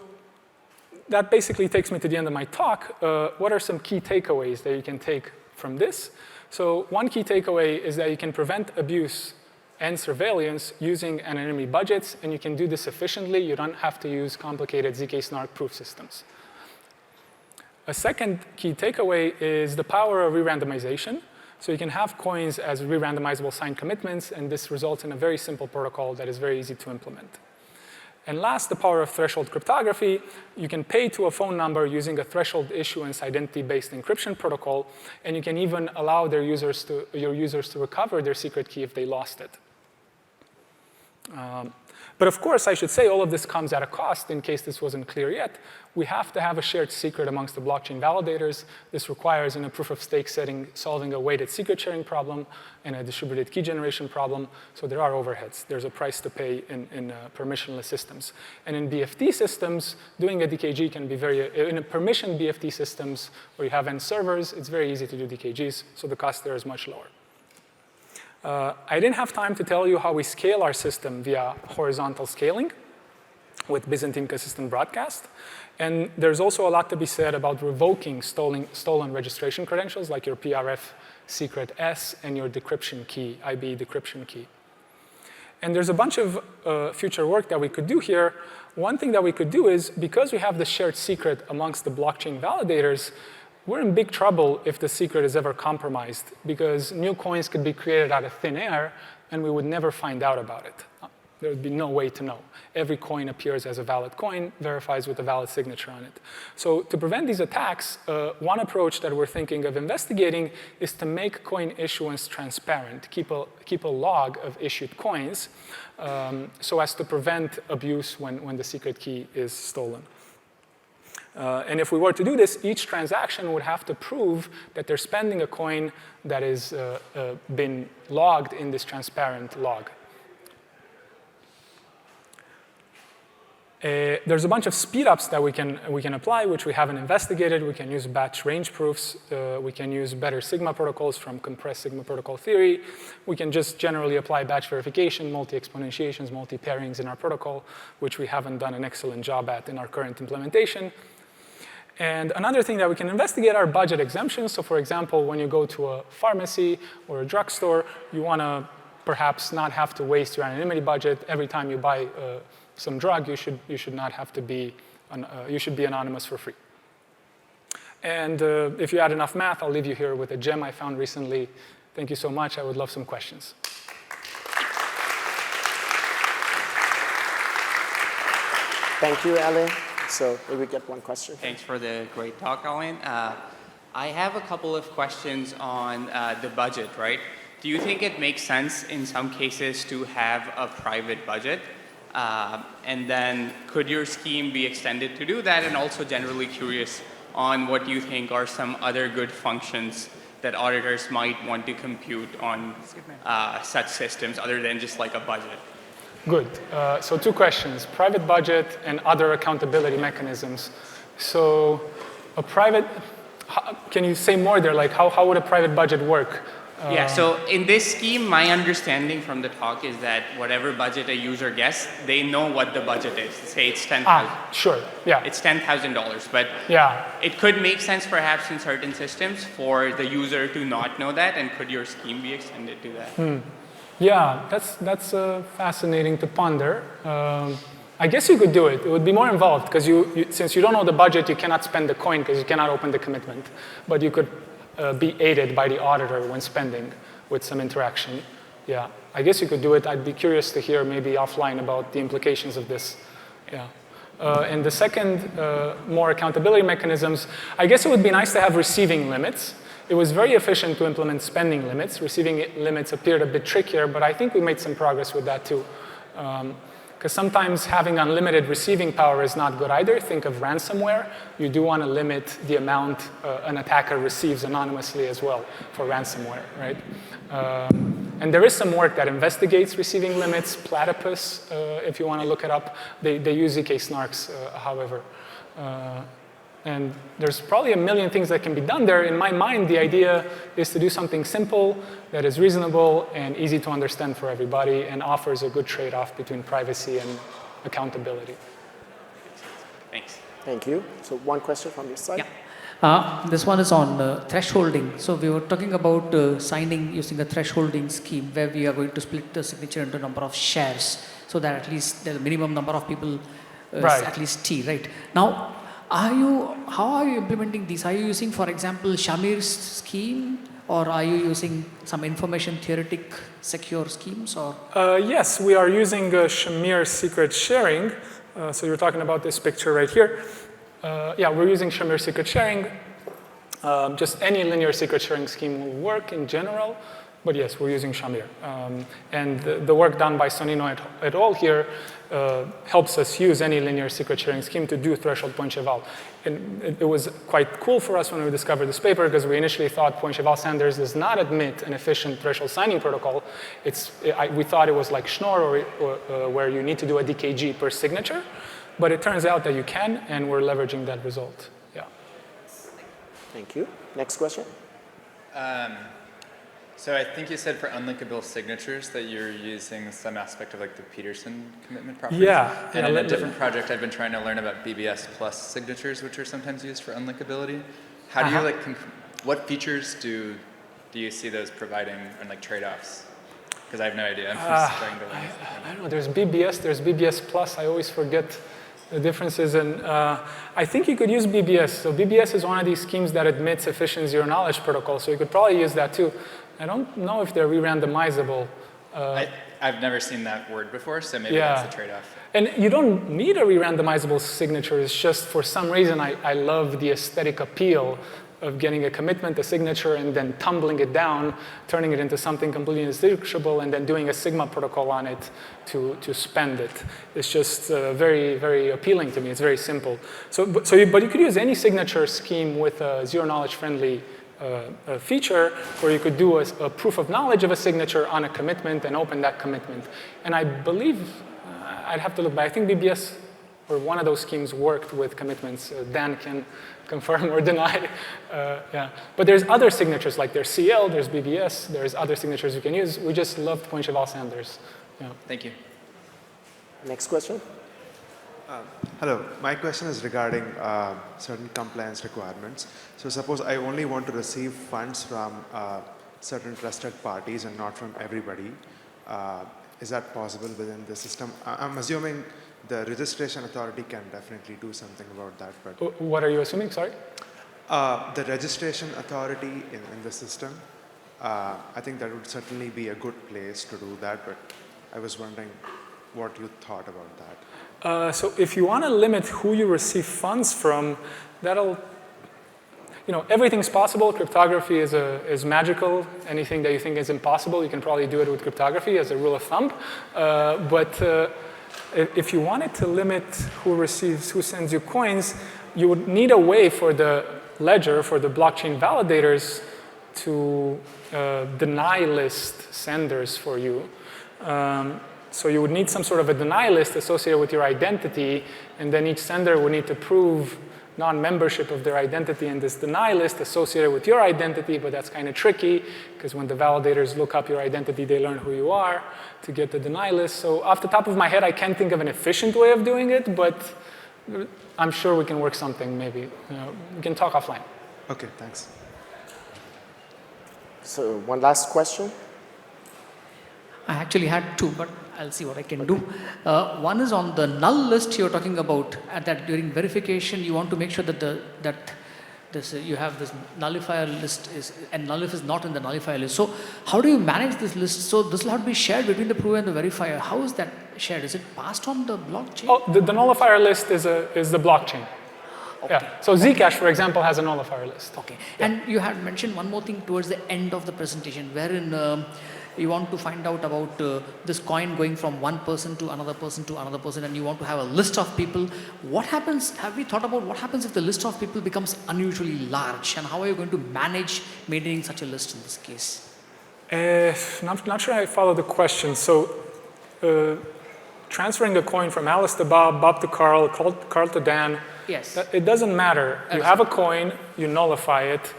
that basically takes me to the end of my talk. What are some key takeaways that you can take from this? So one key takeaway is that you can prevent abuse and surveillance using anonymity budgets, and you can do this efficiently. You don't have to use complicated ZK-SNARK proof systems. A second key takeaway is the power of re-randomization. So you can have coins as re-randomizable signed commitments, and this results in a very simple protocol that is very easy to implement. And last, the power of threshold cryptography. You can pay to a phone number using a threshold issuance identity-based encryption protocol, and you can even allow your users to recover their secret key if they lost it. But of course, I should say all of this comes at a cost in case this wasn't clear yet. We have to have a shared secret amongst the blockchain validators. This requires, in a proof-of-stake setting, solving a weighted secret sharing problem and a distributed key generation problem. So there are overheads. There's a price to pay in permissionless systems. And in BFT systems, doing a DKG can be in a permissioned BFT systems where you have n servers, it's very easy to do DKGs, so the cost there is much lower. I didn't have time to tell you how we scale our system via horizontal scaling with Byzantine consistent broadcast. And there's also a lot to be said about revoking stolen registration credentials like your PRF secret S and your decryption key, IBE decryption key. And there's a bunch of future work that we could do here. One thing that we could do is, because we have the shared secret amongst the blockchain validators, we're in big trouble if the secret is ever compromised, because new coins could be created out of thin air, and we would never find out about it. There would be no way to know. Every coin appears as a valid coin, verifies with a valid signature on it. So to prevent these attacks, one approach that we're thinking of investigating is to make coin issuance transparent, keep a log of issued coins, so as to prevent abuse when the secret key is stolen. And if we were to do this, each transaction would have to prove that they're spending a coin that has been logged in this transparent log. There's a bunch of speedups that we can apply, which we haven't investigated. We can use batch range proofs. We can use better Sigma protocols from compressed Sigma protocol theory. We can just generally apply batch verification, multi-exponentiations, multi-pairings in our protocol, which we haven't done an excellent job at in our current implementation. And another thing that we can investigate are budget exemptions. So for example, when you go to a pharmacy or a drugstore, you want to perhaps not have to waste your anonymity budget. Every time you buy some drug, you should not have to be, you should be anonymous for free. And if you add enough math, I'll leave you here with a gem I found recently. Thank you so much. I would love some questions. Thank you, Alain. So maybe we get one question. Thanks for the great talk, Alain. I have a couple of questions on the budget, right? Do you think it makes sense in some cases to have a private budget? And then could your scheme be extended to do that? And also generally curious on what you think are some other good functions that auditors might want to compute on such systems other than just like a budget. Good. So two questions, private budget and other accountability mechanisms. So a private, can you say more there? Like how would a private budget work? Yeah, so in this scheme, my understanding from the talk is that whatever budget a user gets, they know what the budget is. Say it's $10,000. Sure, yeah. It's $10,000, but yeah. It could make sense perhaps in certain systems for the user to not know that, and could your scheme be extended to that? Yeah, that's fascinating to ponder. I guess you could do it. It would be more involved because since you don't know the budget, you cannot spend the coin because you cannot open the commitment. But you could be aided by the auditor when spending with some interaction. Yeah, I guess you could do it. I'd be curious to hear maybe offline about the implications of this. Yeah. And the second, more accountability mechanisms, I guess it would be nice to have receiving limits. It was very efficient to implement spending limits. Receiving limits appeared a bit trickier, but I think we made some progress with that too. Because sometimes having unlimited receiving power is not good either. Think of ransomware. You do want to limit the amount an attacker receives anonymously as well for ransomware, right? And there is some work that investigates receiving limits. Platypus, if you want to look it up, they use ZK snarks, however. And there's probably a million things that can be done there. In my mind, the idea is to do something simple that is reasonable and easy to understand for everybody and offers a good trade-off between privacy and accountability. Thanks. Thank you. So one question from your side. Yeah. This one is on thresholding. So we were talking about signing using a thresholding scheme where we are going to split the signature into a number of shares so that at least the minimum number of people is at least T, right? Now, how are you implementing these? Are you using, for example, Shamir's scheme, or are you using some information theoretic secure schemes? Or yes, we are using Shamir secret sharing. So you're talking about this picture right here. Yeah, we're using Shamir secret sharing. Just any linear secret sharing scheme will work in general. But yes, we're using Shamir. And the work done by Sonino et al. Here helps us use any linear secret sharing scheme to do threshold Pointcheval. And it was quite cool for us when we discovered this paper because we initially thought Pointcheval-Sanders does not admit an efficient threshold signing protocol. We thought it was like Schnorr or where you need to do a DKG per signature. But it turns out that you can, and we're leveraging that result. Yeah. Thank you. Next question. So I think you said for unlinkable signatures that you're using some aspect of like the Peterson commitment properties. Yeah. And in a different project, I've been trying to learn about BBS plus signatures, which are sometimes used for unlinkability. How do you like, what features do you see those providing and like trade-offs? Because I have no idea. I'm just trying to learn. I don't know, there's BBS plus, I always forget the differences, and I think you could use BBS. So BBS is one of these schemes that admits efficient zero-knowledge protocol, so you could probably use that too. I don't know if they're re-randomizable. I've never seen that word before, so maybe that's a trade-off. And you don't need a re-randomizable signature. It's just for some reason I love the aesthetic appeal of getting a commitment, a signature, and then tumbling it down, turning it into something completely indistinguishable, and then doing a Sigma protocol on it to spend it. It's just very, very appealing to me. It's very simple. But you could use any signature scheme with a zero-knowledge friendly feature, where you could do a proof of knowledge of a signature on a commitment and open that commitment. And I believe, I'd have to look back, I think BBS or one of those schemes worked with commitments. Dan can confirm or deny. Yeah. But there's other signatures, like there's CL, there's BBS, there's other signatures you can use. We just loved Poincheval-Sanders. Yeah. Thank you. Next question. Hello, my question is regarding certain compliance requirements. So suppose I only want to receive funds from certain trusted parties and not from everybody. Is that possible within the system? I'm assuming the registration authority can definitely do something about that. But What are you assuming, sorry? the registration authority in the system, I think that would certainly be a good place to do that, but I was wondering what you thought about that. So if you want to limit who you receive funds from, that'll, everything's possible. Cryptography is magical. Anything that you think is impossible, you can probably do it with cryptography as a rule of thumb. But if you wanted to limit who sends you coins, you would need a way for the ledger, for the blockchain validators to deny list senders for you. So you would need some sort of a deny list associated with your identity, and then each sender would need to prove non-membership of their identity in this deny list associated with your identity, but that's kind of tricky, because when the validators look up your identity, they learn who you are to get the deny list. So off the top of my head, I can't think of an efficient way of doing it, but I'm sure we can work something, maybe. We can talk offline. Okay, thanks. So one last question. I actually had two, but I'll see what I can do. One is on the null list you're talking about. That during verification, you want to make sure that you have this nullifier list and null if is not in the nullifier list. So how do you manage this list? So this will have to be shared between the prover and the verifier. How is that shared? Is it passed on the blockchain? Oh, the nullifier list is the blockchain. Okay. Yeah. So Zcash, for example, has a nullifier list. Okay. Yeah. And you had mentioned one more thing towards the end of the presentation, wherein you want to find out about this coin going from one person to another person to another person, and you want to have a list of people. What happens, have we thought about what happens if the list of people becomes unusually large, and how are you going to manage maintaining such a list in this case? Not sure I follow the question. So transferring a coin from Alice to Bob, Bob to Carl, Carl to Dan, Yes. it doesn't matter. You have a coin, you nullify it.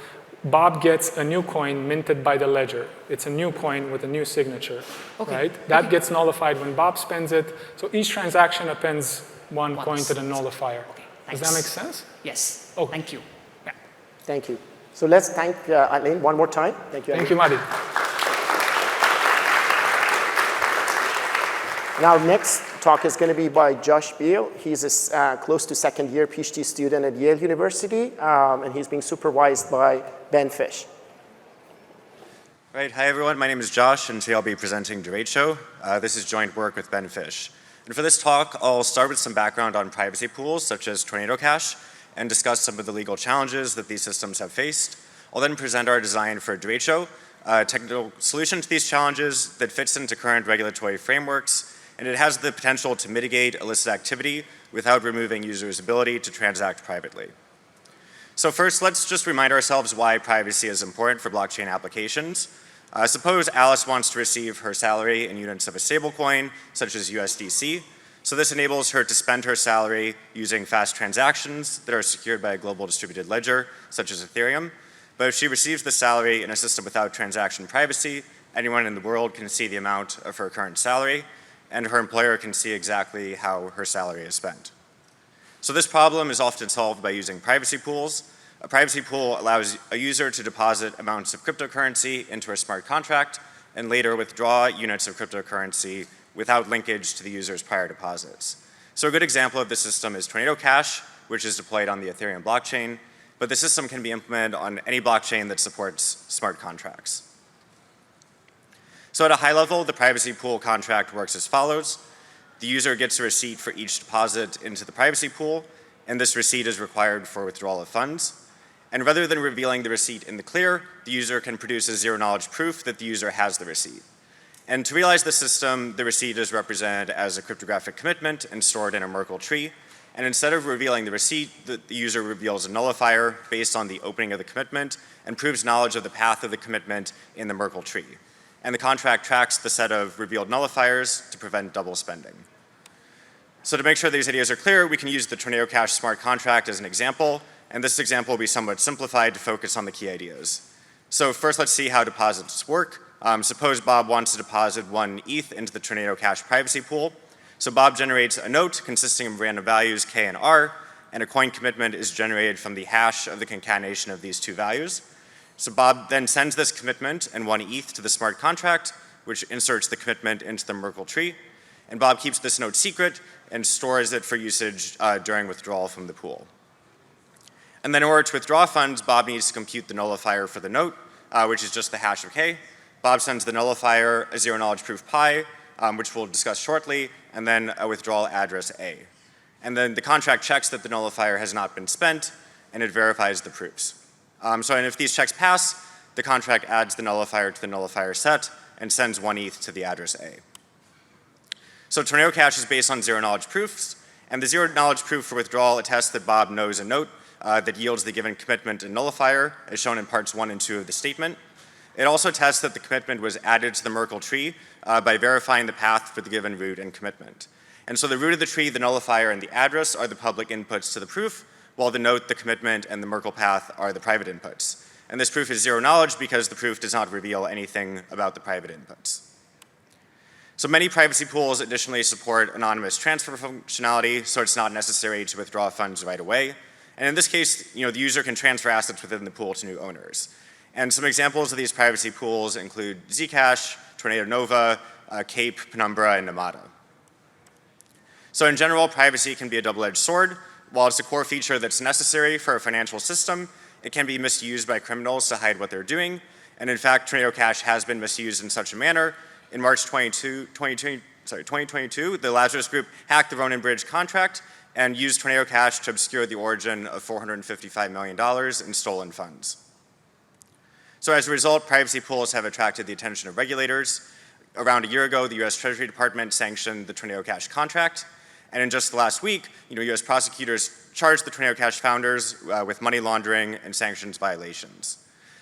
Bob gets a new coin minted by the ledger. It's a new coin with a new signature, right? That gets nullified when Bob spends it. So each transaction appends one coin to the nullifier. Okay, Does that make sense? Yes. Okay. Thank you. Yeah. Thank you. So let's thank Alain one more time. Thank you. Thank you, Madi. And our next talk is going to be by Josh Beal. He's a close to second year PhD student at Yale University, and he's being supervised by Ben Fish. Right, hi everyone, my name is Josh, and today I'll be presenting Derecho. This is joint work with Ben Fish. And for this talk, I'll start with some background on privacy pools, such as Tornado Cash, and discuss some of the legal challenges that these systems have faced. I'll then present our design for Derecho, a technical solution to these challenges that fits into current regulatory frameworks, and it has the potential to mitigate illicit activity without removing users' ability to transact privately. So first, let's just remind ourselves why privacy is important for blockchain applications. Suppose Alice wants to receive her salary in units of a stablecoin, such as USDC. So this enables her to spend her salary using fast transactions that are secured by a global distributed ledger, such as Ethereum. But if she receives the salary in a system without transaction privacy, anyone in the world can see the amount of her current salary, and her employer can see exactly how her salary is spent. So this problem is often solved by using privacy pools. A privacy pool allows a user to deposit amounts of cryptocurrency into a smart contract and later withdraw units of cryptocurrency without linkage to the user's prior deposits. So a good example of this system is Tornado Cash, which is deployed on the Ethereum blockchain, but the system can be implemented on any blockchain that supports smart contracts. So at a high level, the privacy pool contract works as follows. The user gets a receipt for each deposit into the privacy pool, and this receipt is required for withdrawal of funds. And rather than revealing the receipt in the clear, the user can produce a zero-knowledge proof that the user has the receipt. And to realize the system, the receipt is represented as a cryptographic commitment and stored in a Merkle tree. And instead of revealing the receipt, the user reveals a nullifier based on the opening of the commitment and proves knowledge of the path of the commitment in the Merkle tree. And the contract tracks the set of revealed nullifiers to prevent double spending. So to make sure these ideas are clear, we can use the Tornado Cash smart contract as an example, and this example will be somewhat simplified to focus on the key ideas. So first, let's see how deposits work. Suppose Bob wants to deposit 1 ETH into the Tornado Cash privacy pool. So Bob generates a note consisting of random values K and R, and a coin commitment is generated from the hash of the concatenation of these two values. So Bob then sends this commitment and 1 ETH to the smart contract, which inserts the commitment into the Merkle tree. And Bob keeps this note secret and stores it for usage during withdrawal from the pool. And then in order to withdraw funds, Bob needs to compute the nullifier for the note, which is just the hash of K. Bob sends the nullifier a zero-knowledge proof pi, which we'll discuss shortly, and then a withdrawal address A. And then the contract checks that the nullifier has not been spent, and it verifies the proofs. And if these checks pass, the contract adds the nullifier to the nullifier set and sends 1 ETH to the address A. So Tornado Cash is based on zero-knowledge proofs, and the zero-knowledge proof for withdrawal attests that Bob knows a note that yields the given commitment and nullifier, as shown in parts 1 and 2 of the statement. It also tests that the commitment was added to the Merkle tree by verifying the path for the given root and commitment. And so the root of the tree, the nullifier, and the address are the public inputs to the proof, while the note, the commitment, and the Merkle path are the private inputs. And this proof is zero knowledge because the proof does not reveal anything about the private inputs. So many privacy pools additionally support anonymous transfer functionality, so it's not necessary to withdraw funds right away. And in this case, the user can transfer assets within the pool to new owners. And some examples of these privacy pools include Zcash, Tornado Nova, Cape, Penumbra, and Namada. So in general, privacy can be a double-edged sword. While it's a core feature that's necessary for a financial system, it can be misused by criminals to hide what they're doing. And in fact, Tornado Cash has been misused in such a manner. In March 2022, the Lazarus Group hacked the Ronin Bridge contract and used Tornado Cash to obscure the origin of $455 million in stolen funds. So as a result, privacy pools have attracted the attention of regulators. Around a year ago, the US Treasury Department sanctioned the Tornado Cash contract. And in just the last week, US prosecutors charged the Tornado Cash founders with money laundering and sanctions violations.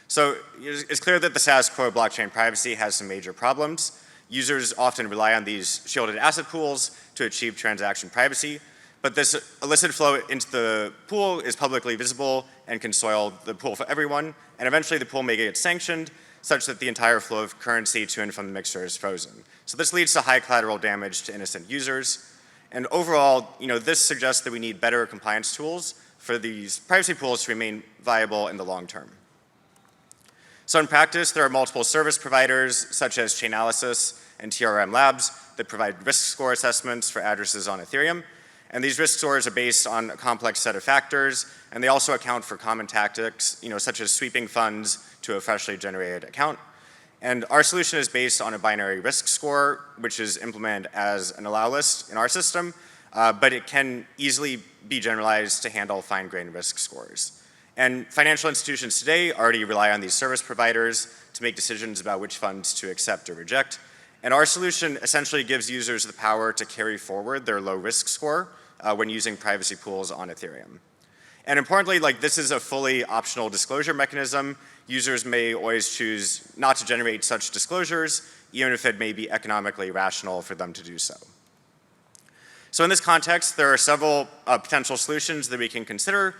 So it's clear that the status quo of blockchain privacy has some major problems. Users often rely on these shielded asset pools to achieve transaction privacy, but this illicit flow into the pool is publicly visible and can soil the pool for everyone, and eventually the pool may get sanctioned such that the entire flow of currency to and from the mixer is frozen. So this leads to high collateral damage to innocent users. And overall, this suggests that we need better compliance tools for these privacy pools to remain viable in the long term. So in practice, there are multiple service providers such as Chainalysis and TRM Labs that provide risk score assessments for addresses on Ethereum. And these risk scores are based on a complex set of factors, and they also account for common tactics, such as sweeping funds to a freshly generated account. And our solution is based on a binary risk score, which is implemented as an allow list in our system, but it can easily be generalized to handle fine-grained risk scores. And financial institutions today already rely on these service providers to make decisions about which funds to accept or reject. And our solution essentially gives users the power to carry forward their low risk score when using privacy pools on Ethereum. And importantly, this is a fully optional disclosure mechanism. Users may always choose not to generate such disclosures, even if it may be economically rational for them to do so. So in this context, there are several potential solutions that we can consider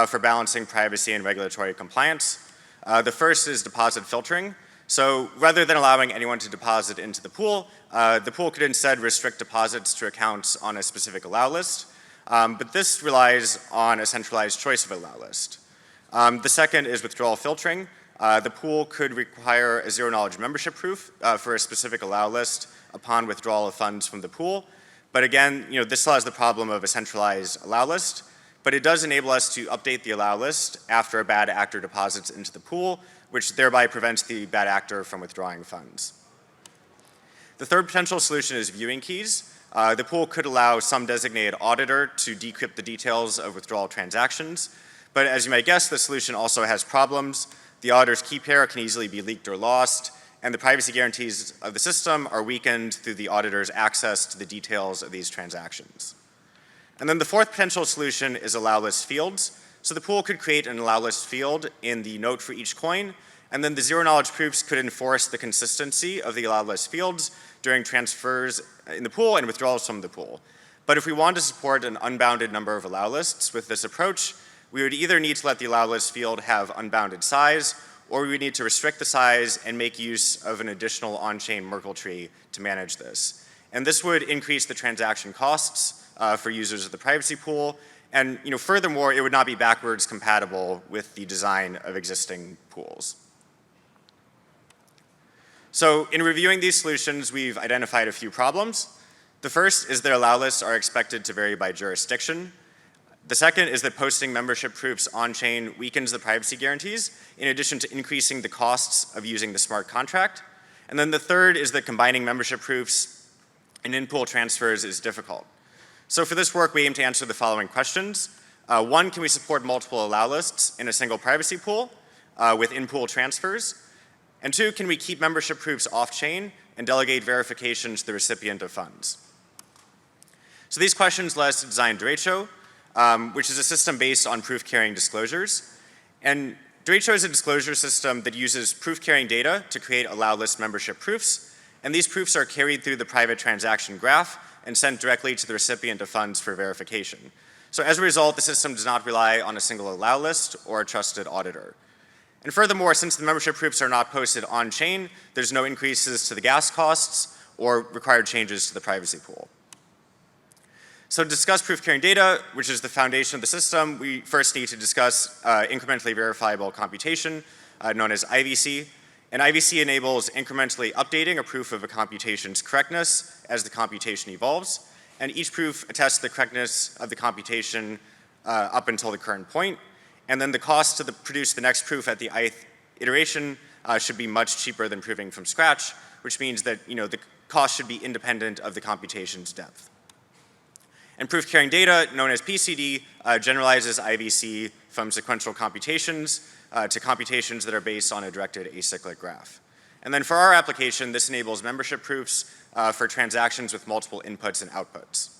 for balancing privacy and regulatory compliance. The first is deposit filtering. So rather than allowing anyone to deposit into the pool could instead restrict deposits to accounts on a specific allow list. But this relies on a centralized choice of allow list. The second is withdrawal filtering. The pool could require a zero-knowledge membership proof for a specific allow list upon withdrawal of funds from the pool. But again, this still has the problem of a centralized allow list, but it does enable us to update the allow list after a bad actor deposits into the pool, which thereby prevents the bad actor from withdrawing funds. The third potential solution is viewing keys. The pool could allow some designated auditor to decrypt the details of withdrawal transactions, but as you might guess, the solution also has problems. The auditor's key pair can easily be leaked or lost, and the privacy guarantees of the system are weakened through the auditor's access to the details of these transactions. And then the fourth potential solution is allow list fields. So the pool could create an allow list field in the note for each coin, and then the zero-knowledge proofs could enforce the consistency of the allow list fields during transfers in the pool and withdrawals from the pool. But if we want to support an unbounded number of allow lists with this approach, we would either need to let the allow list field have unbounded size, or we would need to restrict the size and make use of an additional on-chain Merkle tree to manage this. And this would increase the transaction costs for users of the privacy pool, and furthermore, it would not be backwards compatible with the design of existing pools. So in reviewing these solutions, we've identified a few problems. The first is that allow lists are expected to vary by jurisdiction. The second is that posting membership proofs on-chain weakens the privacy guarantees, in addition to increasing the costs of using the smart contract. And then the third is that combining membership proofs and in-pool transfers is difficult. So for this work, we aim to answer the following questions. One, can we support multiple allow lists in a single privacy pool with in-pool transfers? And two, can we keep membership proofs off-chain and delegate verification to the recipient of funds? So these questions led us to design Derecho, which is a system based on proof-carrying disclosures. And Derecho is a disclosure system that uses proof-carrying data to create allow list membership proofs. And these proofs are carried through the private transaction graph and sent directly to the recipient of funds for verification. So as a result, the system does not rely on a single allow list or a trusted auditor. And furthermore, since the membership proofs are not posted on-chain, there's no increases to the gas costs or required changes to the privacy pool. So to discuss proof-carrying data, which is the foundation of the system, we first need to discuss incrementally verifiable computation, known as IVC. And IVC enables incrementally updating a proof of a computation's correctness as the computation evolves. And each proof attests the correctness of the computation up until the current point. And then the cost to produce the next proof at the ith iteration should be much cheaper than proving from scratch, which means that the cost should be independent of the computation's depth. And proof-carrying data, known as PCD, generalizes IVC from sequential computations to computations that are based on a directed acyclic graph. And then for our application, this enables membership proofs for transactions with multiple inputs and outputs.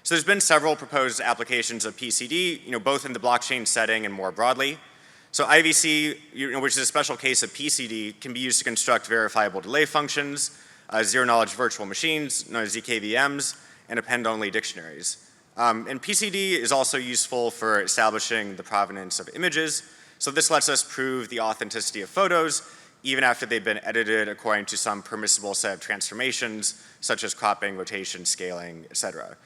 So there's been several proposed applications of PCD, both in the blockchain setting and more broadly. So IVC, which is a special case of PCD, can be used to construct verifiable delay functions, zero-knowledge virtual machines, known as ZKVMs, and append-only dictionaries. And PCD is also useful for establishing the provenance of images. So this lets us prove the authenticity of photos, even after they've been edited according to some permissible set of transformations, such as cropping, rotation, scaling, etc.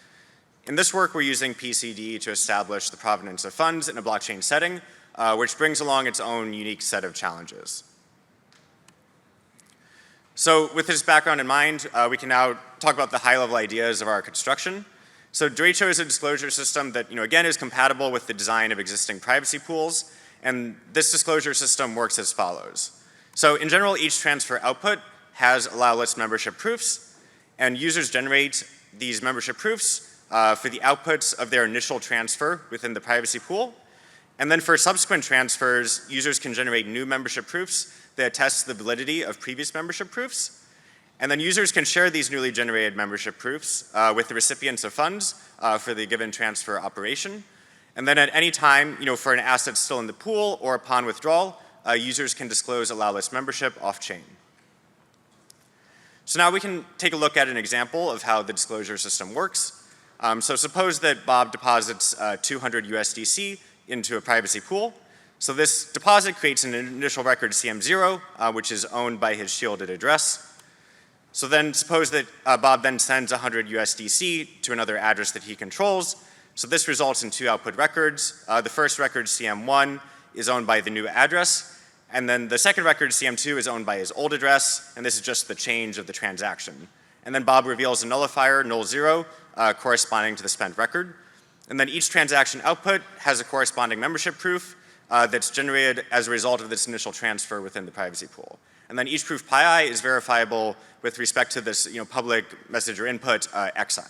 In this work, we're using PCD to establish the provenance of funds in a blockchain setting, which brings along its own unique set of challenges. So with this background in mind, we can now talk about the high-level ideas of our construction. So Derecho is a disclosure system that, again, is compatible with the design of existing privacy pools, and this disclosure system works as follows. So in general, each transfer output has allow list membership proofs, and users generate these membership proofs for the outputs of their initial transfer within the privacy pool. And then for subsequent transfers, users can generate new membership proofs that attest the validity of previous membership proofs. And then users can share these newly generated membership proofs with the recipients of funds for the given transfer operation. And then at any time, for an asset still in the pool or upon withdrawal, users can disclose allow list membership off-chain. So now we can take a look at an example of how the disclosure system works. So suppose that Bob deposits 200 USDC into a privacy pool, So this deposit creates an initial record CM0, which is owned by his shielded address. So then suppose that Bob then sends 100 USDC to another address that he controls. So this results in 2 output records. The first record, CM1, is owned by the new address, and then the second record, CM2, is owned by his old address, and this is just the change of the transaction. And then Bob reveals a nullifier, null0, corresponding to the spent record. And then each transaction output has a corresponding membership proof that's generated as a result of this initial transfer within the privacy pool. And then each proof pi is verifiable with respect to this public messenger input xi.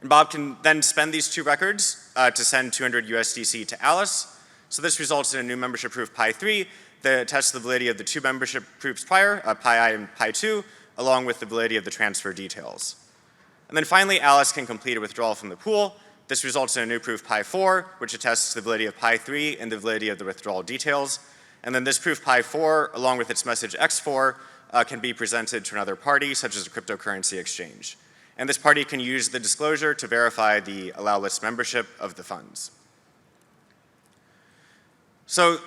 And Bob can then spend these 2 records to send 200 USDC to Alice. So this results in a new membership proof pi3 that attests the validity of the 2 membership proofs prior, pi and pi2, along with the validity of the transfer details. And then finally, Alice can complete a withdrawal from the pool. This results in a new proof pi4, which attests the validity of pi3 and the validity of the withdrawal details. And then this proof pi4, along with its message x4, can be presented to another party, such as a cryptocurrency exchange. And this party can use the disclosure to verify the allow list membership of the funds. So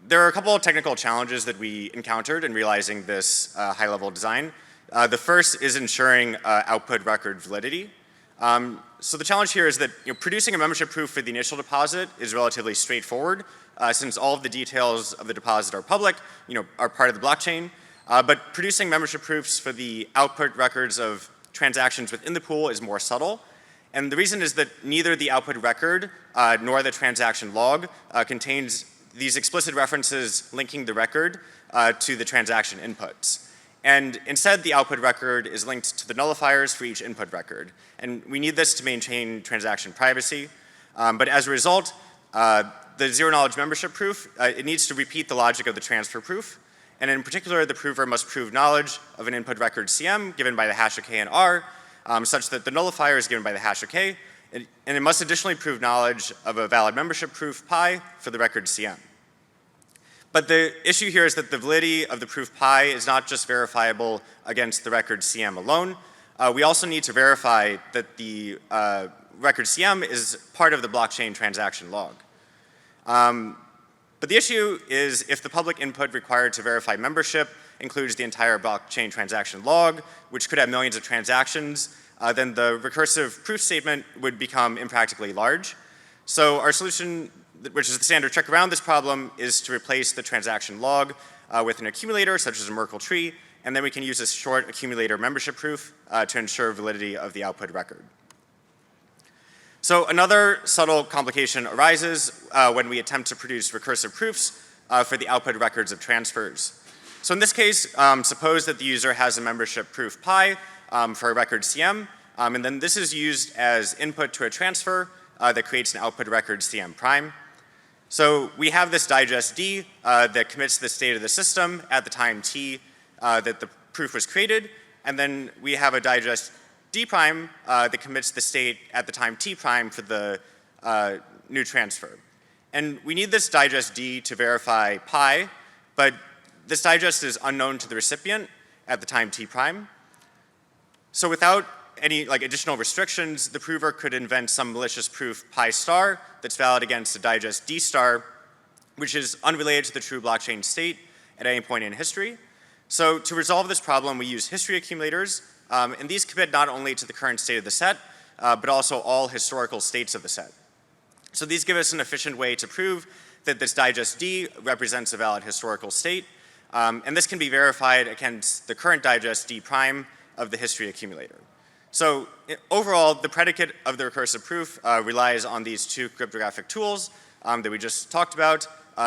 there are a couple of technical challenges that we encountered in realizing this high-level design. The first is ensuring output record validity. So the challenge here is that producing a membership proof for the initial deposit is relatively straightforward, since all of the details of the deposit are public, are part of the blockchain. But producing membership proofs for the output records of transactions within the pool is more subtle. And the reason is that neither the output record nor the transaction log contains these explicit references linking the record to the transaction inputs. And instead, the output record is linked to the nullifiers for each input record. And we need this to maintain transaction privacy. But as a result, the zero-knowledge membership proof, it needs to repeat the logic of the transfer proof. And in particular, the prover must prove knowledge of an input record CM given by the hash of k and r, such that the nullifier is given by the hash of k. And it must additionally prove knowledge of a valid membership proof pi for the record CM. But the issue here is that the validity of the proof pi is not just verifiable against the record CM alone. We also need to verify that the record CM is part of the blockchain transaction log. But the issue is if the public input required to verify membership includes the entire blockchain transaction log, which could have millions of transactions, then the recursive proof statement would become impractically large. So our solution, which is the standard trick around this problem, is to replace the transaction log with an accumulator, such as a Merkle tree, and then we can use a short accumulator membership proof to ensure validity of the output record. So another subtle complication arises when we attempt to produce recursive proofs for the output records of transfers. So in this case, suppose that the user has a membership proof pi for a record CM, and then this is used as input to a transfer that creates an output record CM prime. So we have this digest D that commits the state of the system at the time t that the proof was created, and then we have a digest D prime that commits the state at the time t prime for the new transfer. And we need this digest D to verify pi, but this digest is unknown to the recipient at the time t prime. So without any additional restrictions, the prover could invent some malicious proof pi star that's valid against the digest D star, which is unrelated to the true blockchain state at any point in history. So to resolve this problem, we use history accumulators, and these commit not only to the current state of the set, but also all historical states of the set. So these give us an efficient way to prove that this digest D represents a valid historical state, and this can be verified against the current digest D prime of the history accumulator. So overall, the predicate of the recursive proof relies on these 2 cryptographic tools that we just talked about,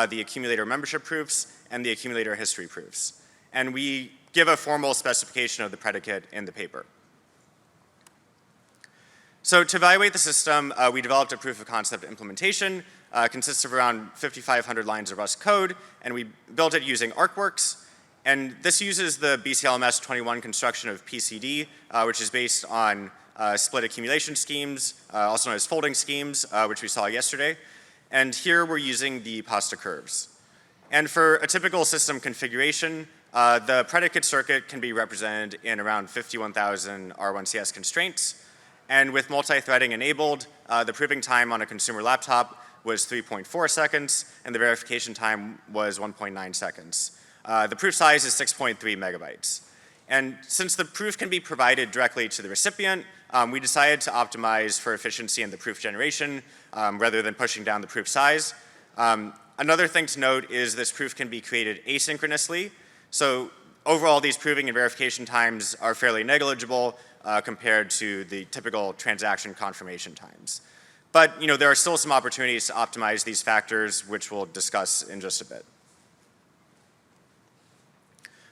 the accumulator membership proofs and the accumulator history proofs. And we give a formal specification of the predicate in the paper. So to evaluate the system, we developed a proof of concept implementation. Consists of around 5,500 lines of Rust code, and we built it using ArcWorks. And this uses the BCLMS 21 construction of PCD, which is based on split accumulation schemes, also known as folding schemes, which we saw yesterday. And here we're using the pasta curves. And for a typical system configuration, the predicate circuit can be represented in around 51,000 R1CS constraints. And with multi-threading enabled, the proving time on a consumer laptop was 3.4 seconds, and the verification time was 1.9 seconds. The proof size is 6.3 megabytes. And since the proof can be provided directly to the recipient, we decided to optimize for efficiency in the proof generation rather than pushing down the proof size. Another thing to note is this proof can be created asynchronously. So overall, these proving and verification times are fairly negligible compared to the typical transaction confirmation times. But there are still some opportunities to optimize these factors, which we'll discuss in just a bit.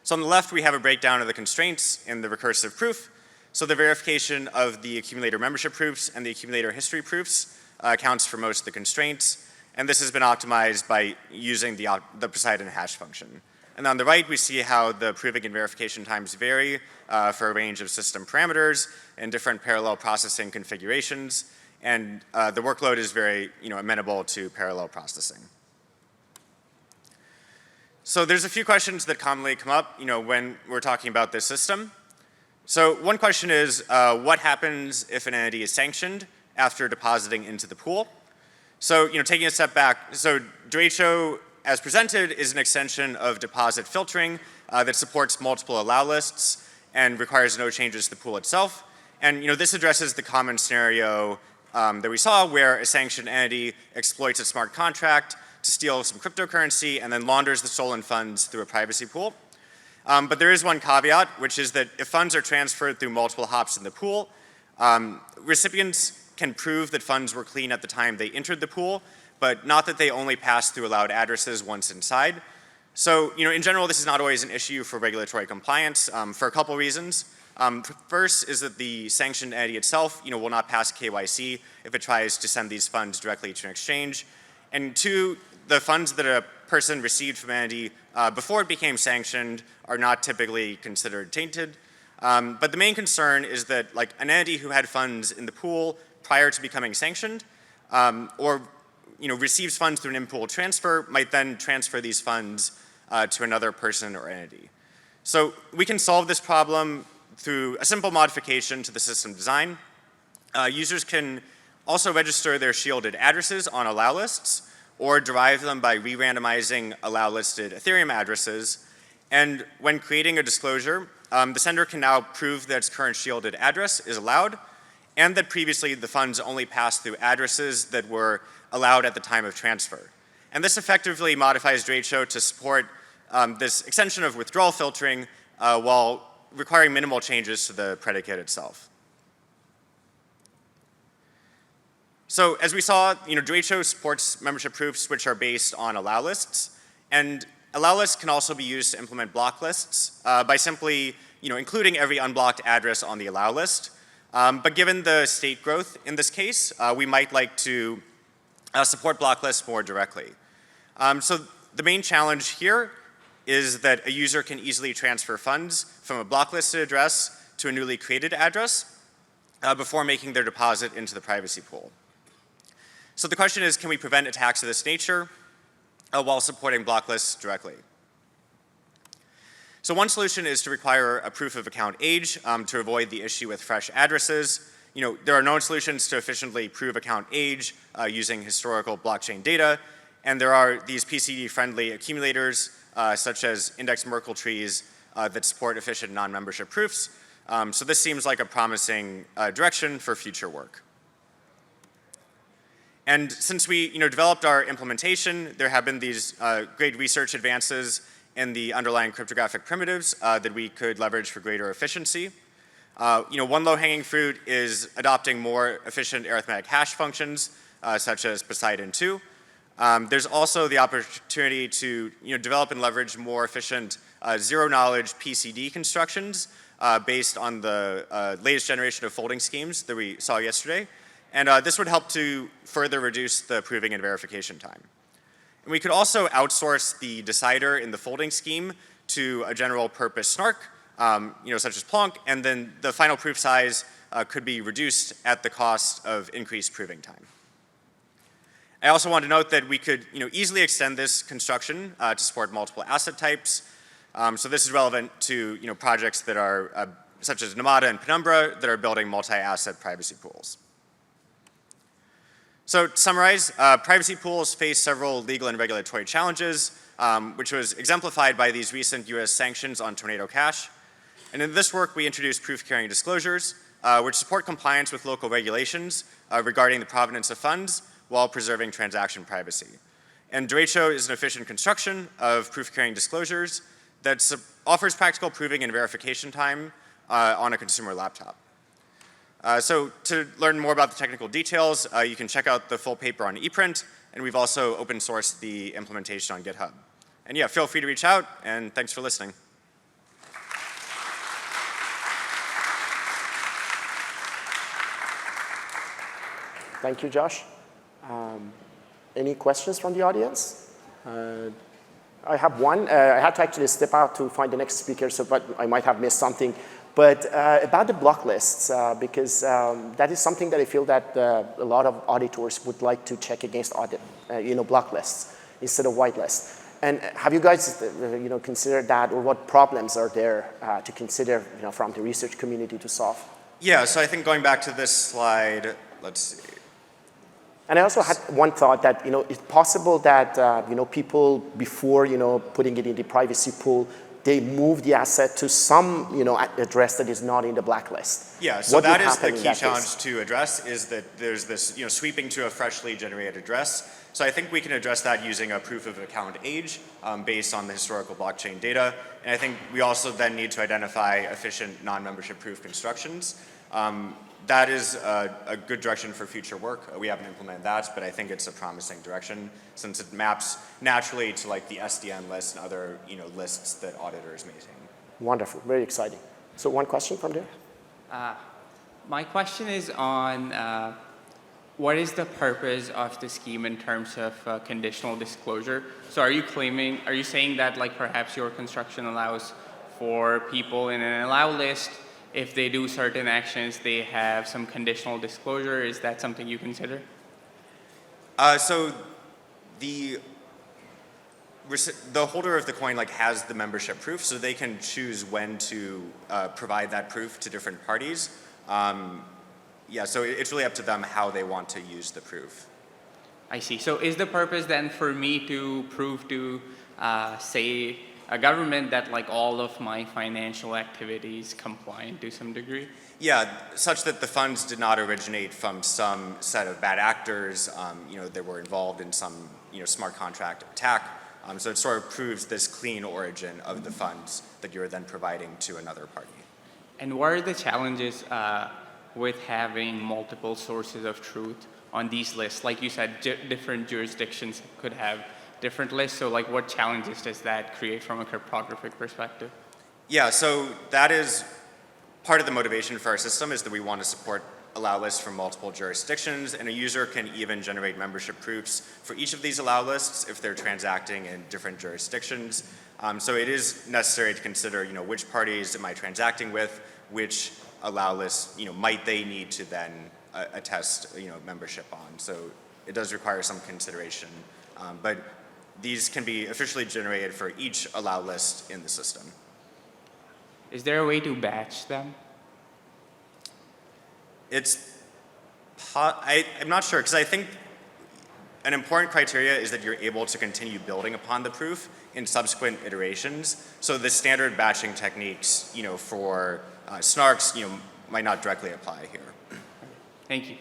So on the left, we have a breakdown of the constraints in the recursive proof. So the verification of the accumulator membership proofs and the accumulator history proofs accounts for most of the constraints. And this has been optimized by using the Poseidon hash function. And on the right, we see how the proving and verification times vary for a range of system parameters and different parallel processing configurations. And the workload is very amenable to parallel processing. So there's a few questions that commonly come up when we're talking about this system. So one question is, what happens if an entity is sanctioned after depositing into the pool? So taking a step back, so Derecho, as presented, is an extension of deposit filtering that supports multiple allow lists and requires no changes to the pool itself. And this addresses the common scenario that we saw where a sanctioned entity exploits a smart contract to steal some cryptocurrency and then launders the stolen funds through a privacy pool. But there is one caveat, which is that if funds are transferred through multiple hops in the pool, recipients can prove that funds were clean at the time they entered the pool, but not that they only passed through allowed addresses once inside. So, in general, this is not always an issue for regulatory compliance for a couple reasons. First is that the sanctioned entity itself, will not pass KYC if it tries to send these funds directly to an exchange. And two, the funds that a person received from an entity before it became sanctioned are not typically considered tainted. But the main concern is that an entity who had funds in the pool prior to becoming sanctioned or receives funds through an in-pool transfer might then transfer these funds to another person or entity. So we can solve this problem through a simple modification to the system design. Users can also register their shielded addresses on allow lists or derive them by re-randomizing allow listed Ethereum addresses. And when creating a disclosure, the sender can now prove that its current shielded address is allowed and that previously the funds only passed through addresses that were allowed at the time of transfer. And this effectively modifies Derecho to support this extension of withdrawal filtering while requiring minimal changes to the predicate itself. So as we saw, Derecho supports membership proofs which are based on allow lists. And allow lists can also be used to implement block lists by simply including every unblocked address on the allow list. But given the state growth in this case, we might like to support block lists more directly. So the main challenge here is that a user can easily transfer funds from a blocklisted address to a newly created address before making their deposit into the privacy pool. So the question is, can we prevent attacks of this nature while supporting block lists directly? So one solution is to require a proof of account age to avoid the issue with fresh addresses. There are known solutions to efficiently prove account age using historical blockchain data, and there are these PCD-friendly accumulators such as index Merkle trees that support efficient non-membership proofs. So this seems like a promising direction for future work. And since we developed our implementation, there have been these great research advances in the underlying cryptographic primitives that we could leverage for greater efficiency. One low-hanging fruit is adopting more efficient arithmetic hash functions, such as Poseidon 2. There's also the opportunity to develop and leverage more efficient zero-knowledge PCD constructions based on the latest generation of folding schemes that we saw yesterday. And this would help to further reduce the proving and verification time. And we could also outsource the decider in the folding scheme to a general purpose snark, such as Plonk, and then the final proof size could be reduced at the cost of increased proving time. I also want to note that we could easily extend this construction to support multiple asset types. So this is relevant to projects that are such as Namada and Penumbra that are building multi-asset privacy pools. So to summarize, privacy pools face several legal and regulatory challenges, which was exemplified by these recent US sanctions on Tornado Cash. And in this work, we introduced proof-carrying disclosures, which support compliance with local regulations regarding the provenance of funds while preserving transaction privacy. And Derecho is an efficient construction of proof-carrying disclosures that offers practical proving and verification time on a consumer laptop. So to learn more about the technical details, you can check out the full paper on ePrint, and we've also open sourced the implementation on GitHub. And yeah, feel free to reach out, and thanks for listening. Thank you, Josh. Any questions from the audience? I have one. I had to actually step out to find the next speaker, but I might have missed something. But about the block lists, because that is something that I feel that a lot of auditors would like to check against block lists instead of whitelists. And have you guys, considered that, or what problems are there to consider, from the research community to solve? Yeah, so I think going back to this slide, let's see. And I also had one thought that, it's possible that, people before, putting it in the privacy pool, they move the asset to some, address that is not in the blacklist. Yeah, so that is the key case? challenge to address, is that there's this, sweeping to a freshly generated address. So I think we can address that using a proof of account age based on the historical blockchain data. And I think we also then need to identify efficient non-membership proof constructions. That is a good direction for future work. We haven't implemented that, but I think it's a promising direction since it maps naturally to like the SDN list and other lists that auditors maintain. Wonderful, very exciting. So one question from there? My question is on what is the purpose of the scheme in terms of conditional disclosure? So are you saying that like perhaps your construction allows for people in an allow list, if they do certain actions, they have some conditional disclosure? Is that something you consider? So the holder of the coin has the membership proof, so they can choose when to provide that proof to different parties. Yeah, so it's really up to them how they want to use the proof. I see. So is the purpose then for me to prove to, say, a government that like all of my financial activities comply to some degree? Yeah, such that the funds did not originate from some set of bad actors, that were involved in some, smart contract attack. So it sort of proves this clean origin of the funds that you're then providing to another party. And what are the challenges with having multiple sources of truth on these lists? Like you said, different jurisdictions could have different lists, so like what challenges does that create from a cryptographic perspective? Yeah, so that is part of the motivation for our system, is that we want to support allow lists from multiple jurisdictions, and a user can even generate membership proofs for each of these allow lists if they're transacting in different jurisdictions. So it is necessary to consider, which parties am I transacting with, which allow lists, might they need to then attest, membership on. So it does require some consideration, but these can be officially generated for each allow list in the system. Is there a way to batch them? I'm not sure, because I think an important criteria is that you're able to continue building upon the proof in subsequent iterations. So the standard batching techniques, for snarks, might not directly apply here. Thank you.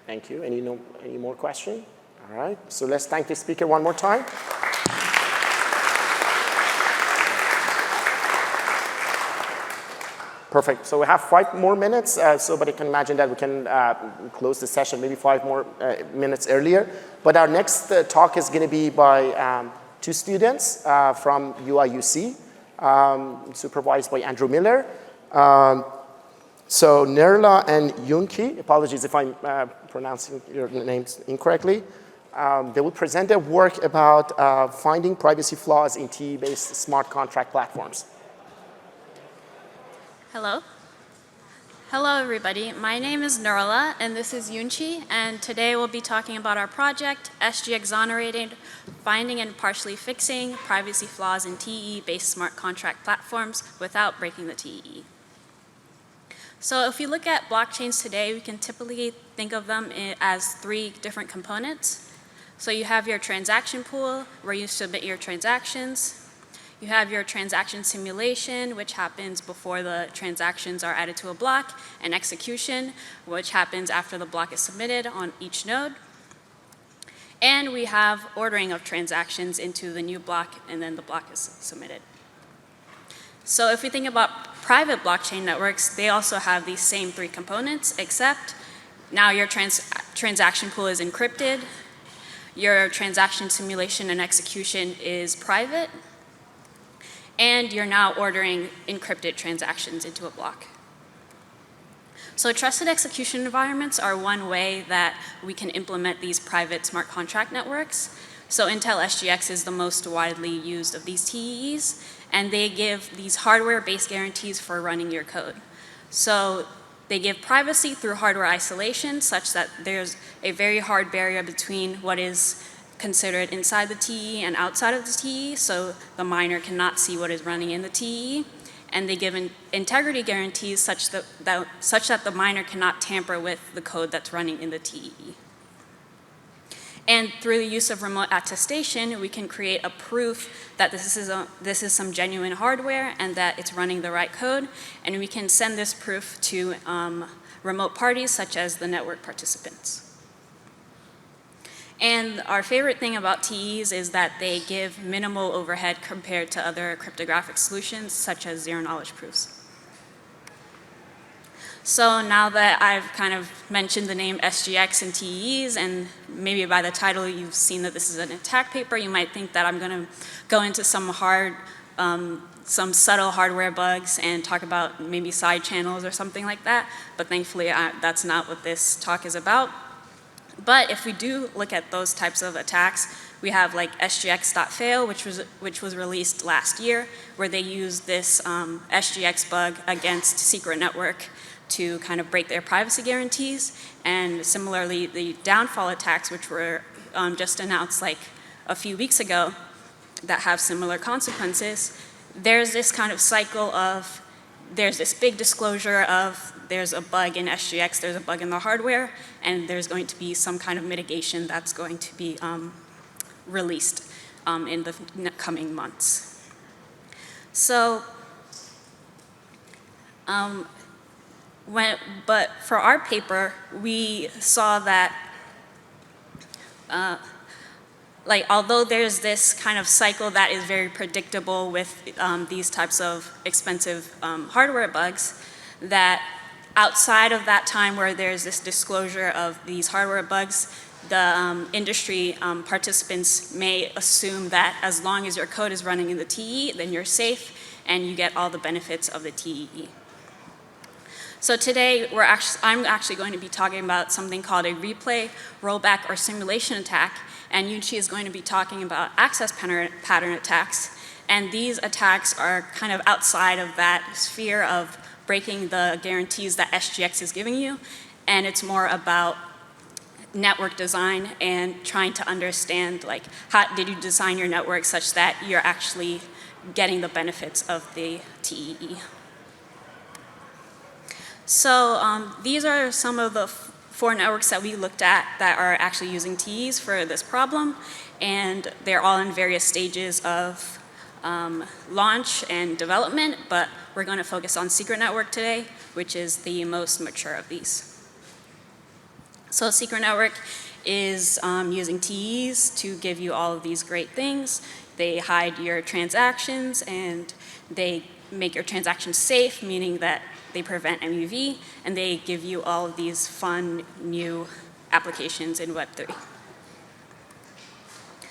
Thank you. Any more questions? All right. So let's thank the speaker one more time. Perfect. So we have 5 more minutes, but I can imagine that we can close the session maybe 5 more minutes earlier. But our next talk is going to be by 2 students from UIUC, supervised by Andrew Miller. So Nerla and Yunki, apologies if I'm pronouncing your names incorrectly, they will present their work about finding privacy flaws in TE-based smart contract platforms. Hello. Hello, everybody. My name is Nurla, and this is Yunchi, and today we'll be talking about our project, SG Exonerated, Finding and Partially Fixing Privacy Flaws in TE-based smart contract platforms without breaking the TE. So if you look at blockchains today, we can typically think of them as 3 different components. So you have your transaction pool, where you submit your transactions. You have your transaction simulation, which happens before the transactions are added to a block, and execution, which happens after the block is submitted on each node. And we have ordering of transactions into the new block, and then the block is submitted. So if we think about private blockchain networks, they also have these same 3 components, except now your transaction pool is encrypted, your transaction simulation and execution is private, and you're now ordering encrypted transactions into a block. So trusted execution environments are one way that we can implement these private smart contract networks. So Intel SGX is the most widely used of these TEEs, and they give these hardware-based guarantees for running your code. So they give privacy through hardware isolation, such that there's a very hard barrier between what is considered inside the TEE and outside of the TEE, so the miner cannot see what is running in the TEE. And they give integrity guarantees such that the miner cannot tamper with the code that's running in the TEE. And through the use of remote attestation, we can create a proof that this is some genuine hardware and that it's running the right code. And we can send this proof to remote parties such as the network participants. And our favorite thing about TEEs is that they give minimal overhead compared to other cryptographic solutions such as zero-knowledge proofs. So now that I've kind of mentioned the name SGX and TEEs, and maybe by the title you've seen that this is an attack paper, you might think that I'm going to go into some subtle hardware bugs and talk about maybe side channels or something like that, but thankfully that's not what this talk is about. But if we do look at those types of attacks, we have like SGX.fail, which was released last year, where they used this SGX bug against Secret Network to kind of break their privacy guarantees. And similarly, the downfall attacks, which were just announced like a few weeks ago, that have similar consequences, there's this kind of cycle of, there's this big disclosure of there's a bug in SGX, there's a bug in the hardware, and there's going to be some kind of mitigation that's going to be released in the coming months. So, but for our paper, we saw that although there's this kind of cycle that is very predictable with these types of expensive hardware bugs, that outside of that time where there's this disclosure of these hardware bugs, the industry participants may assume that as long as your code is running in the TEE, then you're safe and you get all the benefits of the TEE. So today, I'm actually going to be talking about something called a replay, rollback, or simulation attack, and Yunchi is going to be talking about access pattern attacks. And these attacks are kind of outside of that sphere of breaking the guarantees that SGX is giving you, and it's more about network design and trying to understand, like, how did you design your network such that you're actually getting the benefits of the TEE. So these are some of the 4 networks that we looked at that are actually using TEEs for this problem, and they're all in various stages of launch and development, but we're going to focus on Secret Network today, which is the most mature of these. So Secret Network is using TEEs to give you all of these great things. They hide your transactions and they make your transactions safe, meaning that they prevent MUV, and they give you all of these fun new applications in Web3.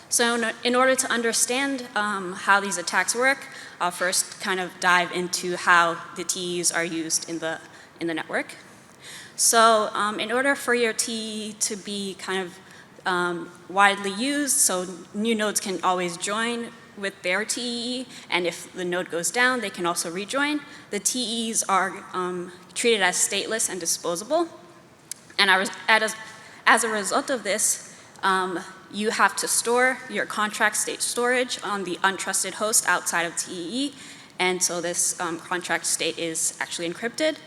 So in order to understand how these attacks work, I'll first kind of dive into how the TEEs are used in the network. So in order for your TEE to be kind of widely used, so new nodes can always join with their TEE, and if the node goes down, they can also rejoin. The TEEs are treated as stateless and disposable. And as a result of this, you have to store your contract state storage on the untrusted host outside of TEE, and so this contract state is actually encrypted.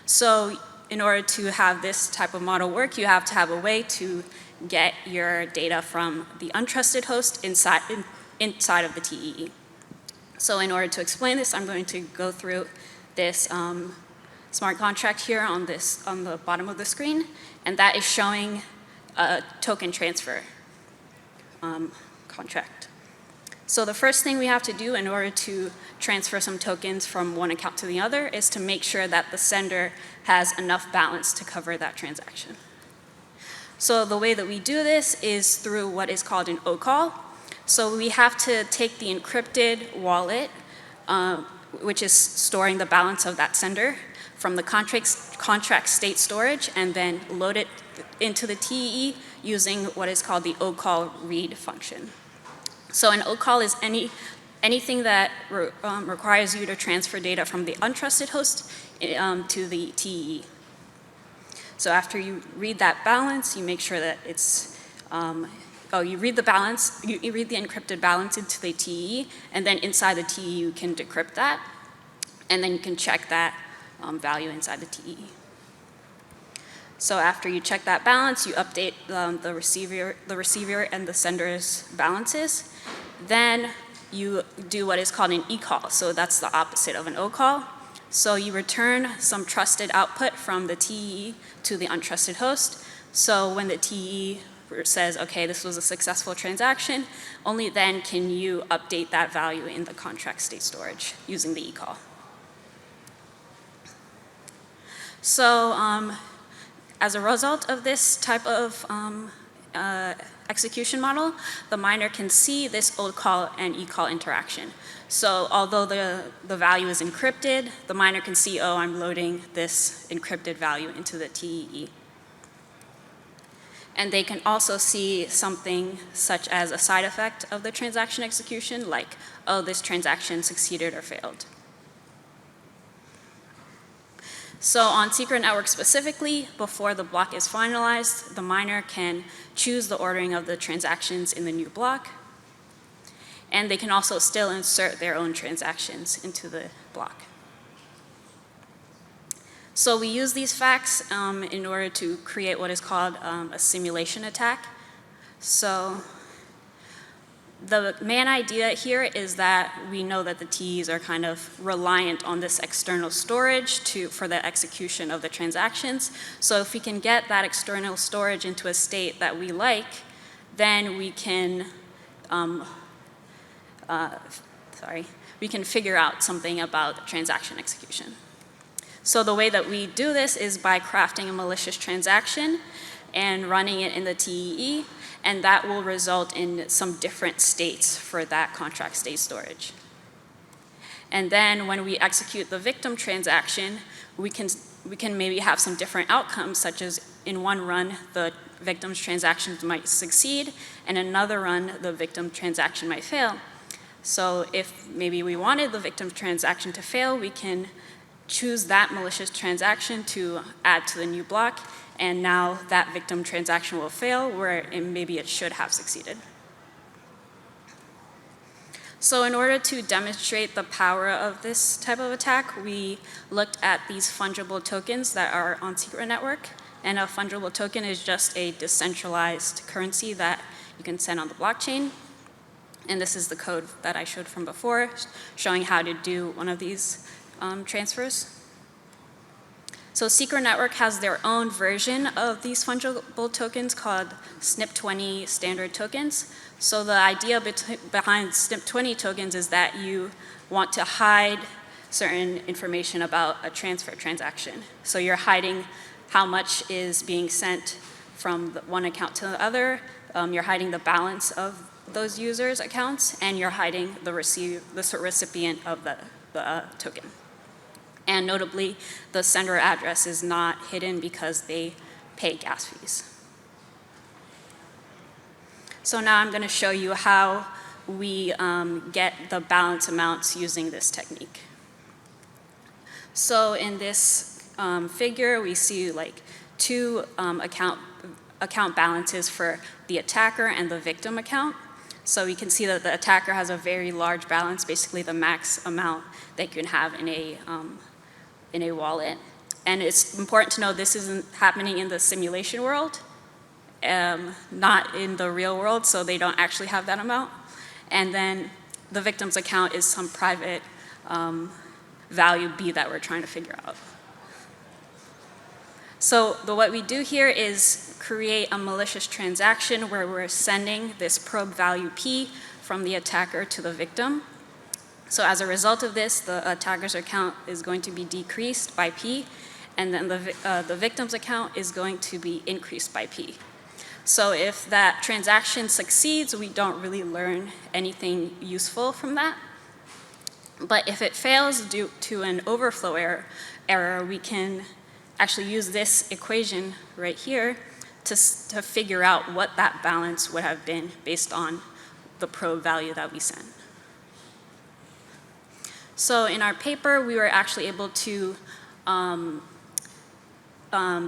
So in order to have this type of model work, you have to have a way to get your data from the untrusted host inside of the TEE. So in order to explain this, I'm going to go through this smart contract here on the bottom of the screen, and that is showing a token transfer contract. So the first thing we have to do in order to transfer some tokens from one account to the other is to make sure that the sender has enough balance to cover that transaction. So the way that we do this is through what is called an OCall. So we have to take the encrypted wallet, which is storing the balance of that sender, from the contract state storage, and then load it into the TEE using what is called the OCall read function. So an OCall is anything that requires you to transfer data from the untrusted host to the TEE. So after you read that balance, you make sure that it's, you read the balance, you read the encrypted balance into the TEE, and then inside the TEE you can decrypt that, and then you can check that value inside the TEE. So after you check that balance, you update the receiver and the sender's balances. Then you do what is called an eCall. So that's the opposite of an OCall. So you return some trusted output from the TEE to the untrusted host. So when the TEE says, okay, this was a successful transaction, only then can you update that value in the contract state storage using the eCall. So as a result of this type of execution model, the miner can see this OCall and eCall interaction. So although the value is encrypted, the miner can see, oh, I'm loading this encrypted value into the TEE. And they can also see something such as a side effect of the transaction execution, like, oh, this transaction succeeded or failed. So on Secret Network specifically, before the block is finalized, the miner can choose the ordering of the transactions in the new block, and they can also still insert their own transactions into the block. So we use these facts in order to create what is called a simulation attack. So the main idea here is that we know that the TEEs are kind of reliant on this external storage for the execution of the transactions. So if we can get that external storage into a state that we like, then we can, we can figure out something about transaction execution. So the way that we do this is by crafting a malicious transaction and running it in the TEE, and that will result in some different states for that contract state storage. And then when we execute the victim transaction, we can maybe have some different outcomes, such as in one run, the victim's transactions might succeed, and another run, the victim transaction might fail. So if maybe we wanted the victim transaction to fail, we can choose that malicious transaction to add to the new block, and now that victim transaction will fail where maybe it should have succeeded. So in order to demonstrate the power of this type of attack, we looked at these fungible tokens that are on Secret Network. And a fungible token is just a decentralized currency that you can send on the blockchain. And this is the code that I showed from before, showing how to do one of these transfers. So Secret Network has their own version of these fungible tokens called SNP20 standard tokens. So the idea behind SNP20 tokens is that you want to hide certain information about a transfer transaction. So you're hiding how much is being sent from one account to the other, you're hiding the balance of those users' accounts, and you're hiding the recipient of the token. And notably, the sender address is not hidden because they pay gas fees. So now I'm going to show you how we get the balance amounts using this technique. So in this figure, we see like two account balances for the attacker and the victim account. So we can see that the attacker has a very large balance, basically the max amount that you can have in a wallet. And it's important to know this isn't happening in the simulation world, not in the real world, so they don't actually have that amount. And then the victim's account is some private value B that we're trying to figure out. So what we do here is create a malicious transaction where we're sending this probe value P from the attacker to the victim. So as a result of this, the attacker's account is going to be decreased by P, and then the victim's account is going to be increased by P. So if that transaction succeeds, we don't really learn anything useful from that. But if it fails due to an overflow error, we can actually use this equation right here to figure out what that balance would have been based on the probe value that we sent. So in our paper, we were actually able to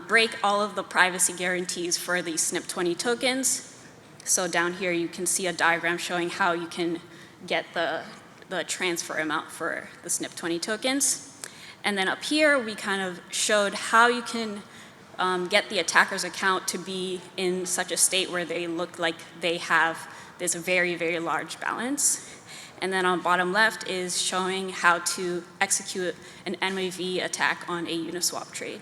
break all of the privacy guarantees for the SNP20 tokens. So down here, you can see a diagram showing how you can get the transfer amount for the SNP20 tokens. And then up here, we kind of showed how you can get the attacker's account to be in such a state where they look like they have this very, very large balance. And then on bottom left is showing how to execute an NAV attack on a Uniswap trade.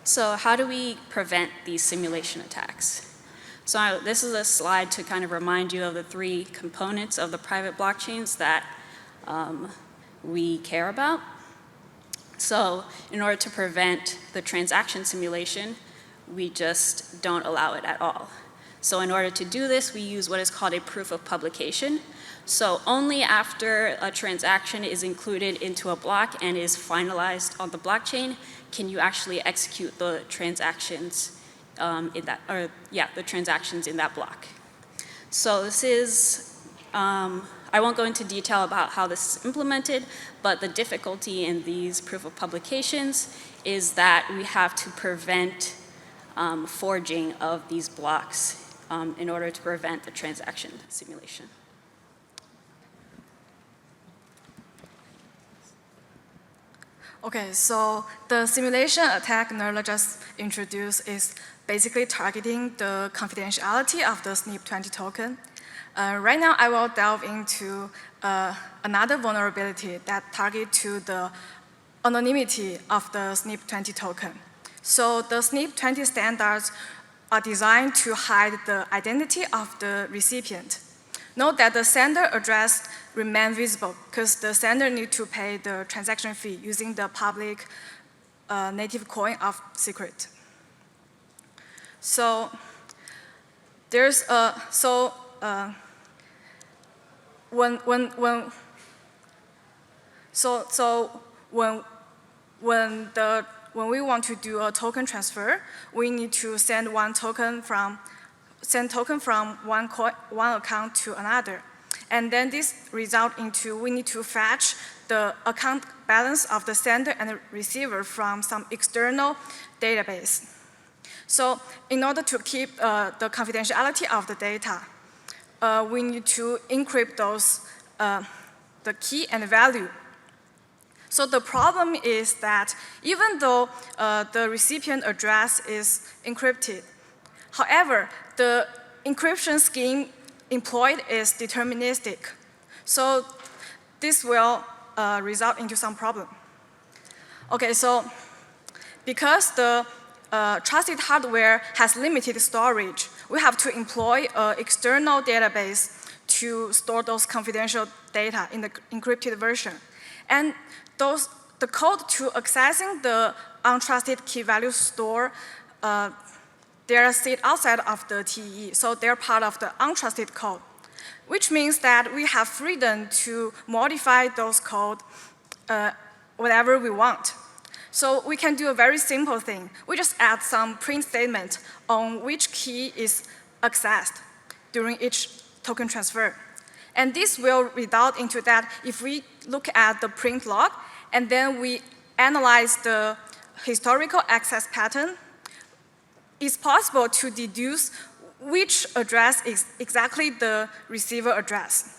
So how do we prevent these simulation attacks? So this is a slide to kind of remind you of the 3 components of the private blockchains that we care about. So in order to prevent the transaction simulation, we just don't allow it at all. So in order to do this, we use what is called a proof of publication. So only after a transaction is included into a block and is finalized on the blockchain can you actually execute the transactions the transactions in that block. So this is, I won't go into detail about how this is implemented, but the difficulty in these proof of publications is that we have to prevent forging of these blocks in order to prevent the transaction simulation. Okay, so the simulation attack Nerla just introduced is basically targeting the confidentiality of the SNP20 token. Right now, I will delve into another vulnerability that targets to the anonymity of the SNP20 token. So the SNP20 standards are designed to hide the identity of the recipient. Note that the sender address remains visible because the sender needs to pay the transaction fee using the public native coin of secret. So there's when we want to do a token transfer, we need to send token from one account to another. And then this results into we need to fetch the account balance of the sender and the receiver from some external database. So in order to keep the confidentiality of the data, we need to encrypt those, the key and value. So the problem is that even though the recipient address is encrypted, however, the encryption scheme employed is deterministic. So this will result into some problem. Okay, so because the trusted hardware has limited storage, we have to employ an external database to store those confidential data in the encrypted version. And the code to accessing the untrusted key value store, they are sit outside of the TEE, so they're part of the untrusted code, which means that we have freedom to modify those code whatever we want. So we can do a very simple thing. We just add some print statement on which key is accessed during each token transfer. And this will result into that if we look at the print log and then we analyze the historical access pattern, it's possible to deduce which address is exactly the receiver address.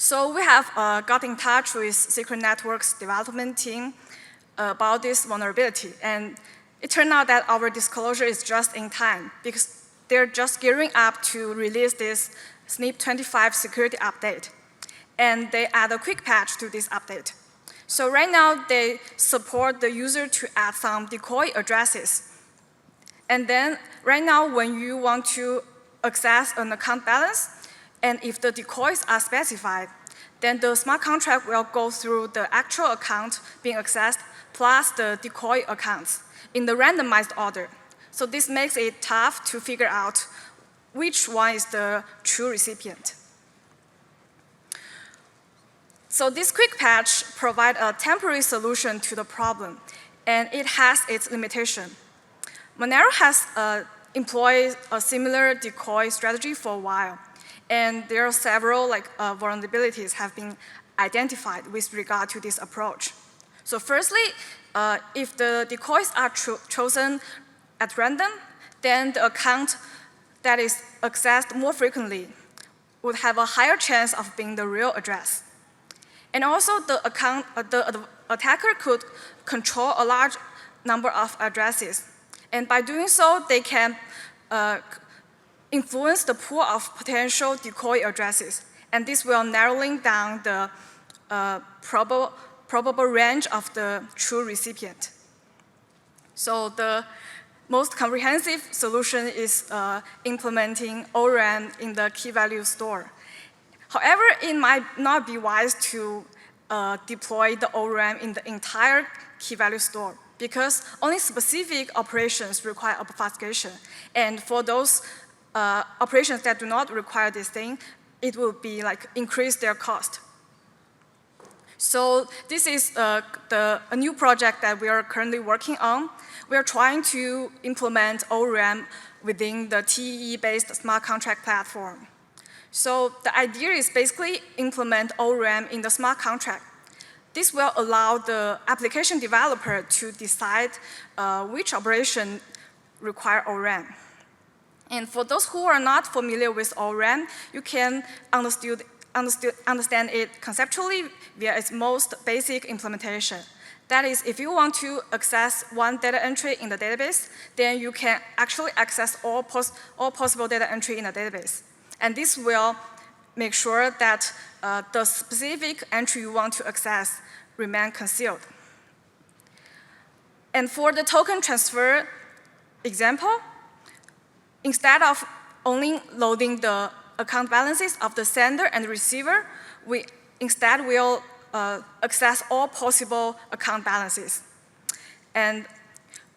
So we have got in touch with Secret Networks development team about this vulnerability. And it turned out that our disclosure is just in time because they're just gearing up to release this SNP 25 security update. And they add a quick patch to this update. So right now, they support the user to add some decoy addresses. And then right now, when you want to access an account balance, and if the decoys are specified, then the smart contract will go through the actual account being accessed plus the decoy accounts in the randomized order. So this makes it tough to figure out which one is the true recipient. So this quick patch provides a temporary solution to the problem, and it has its limitation. Monero has employed a similar decoy strategy for a while, and there are several vulnerabilities have been identified with regard to this approach. So firstly, if the decoys are chosen at random, then the account that is accessed more frequently would have a higher chance of being the real address. And also, the attacker could control a large number of addresses. And by doing so, they can influence the pool of potential decoy addresses. And this will narrowing down the probable range of the true recipient. So the most comprehensive solution is implementing ORAM in the key value store. However, it might not be wise to deploy the ORAM in the entire key value store because only specific operations require obfuscation. And for those operations that do not require this thing, it will be increase their cost. So this is a new project that we are currently working on. We are trying to implement ORAM within the TEE-based smart contract platform. So the idea is basically implement ORAM in the smart contract. This will allow the application developer to decide which operation require ORAM. And for those who are not familiar with ORAM, you can understand it conceptually via its most basic implementation. That is, if you want to access one data entry in the database, then you can actually access all possible data entry in the database. And this will make sure that the specific entry you want to access remain concealed. And for the token transfer example, instead of only loading the account balances of the sender and receiver, we instead will access all possible account balances. And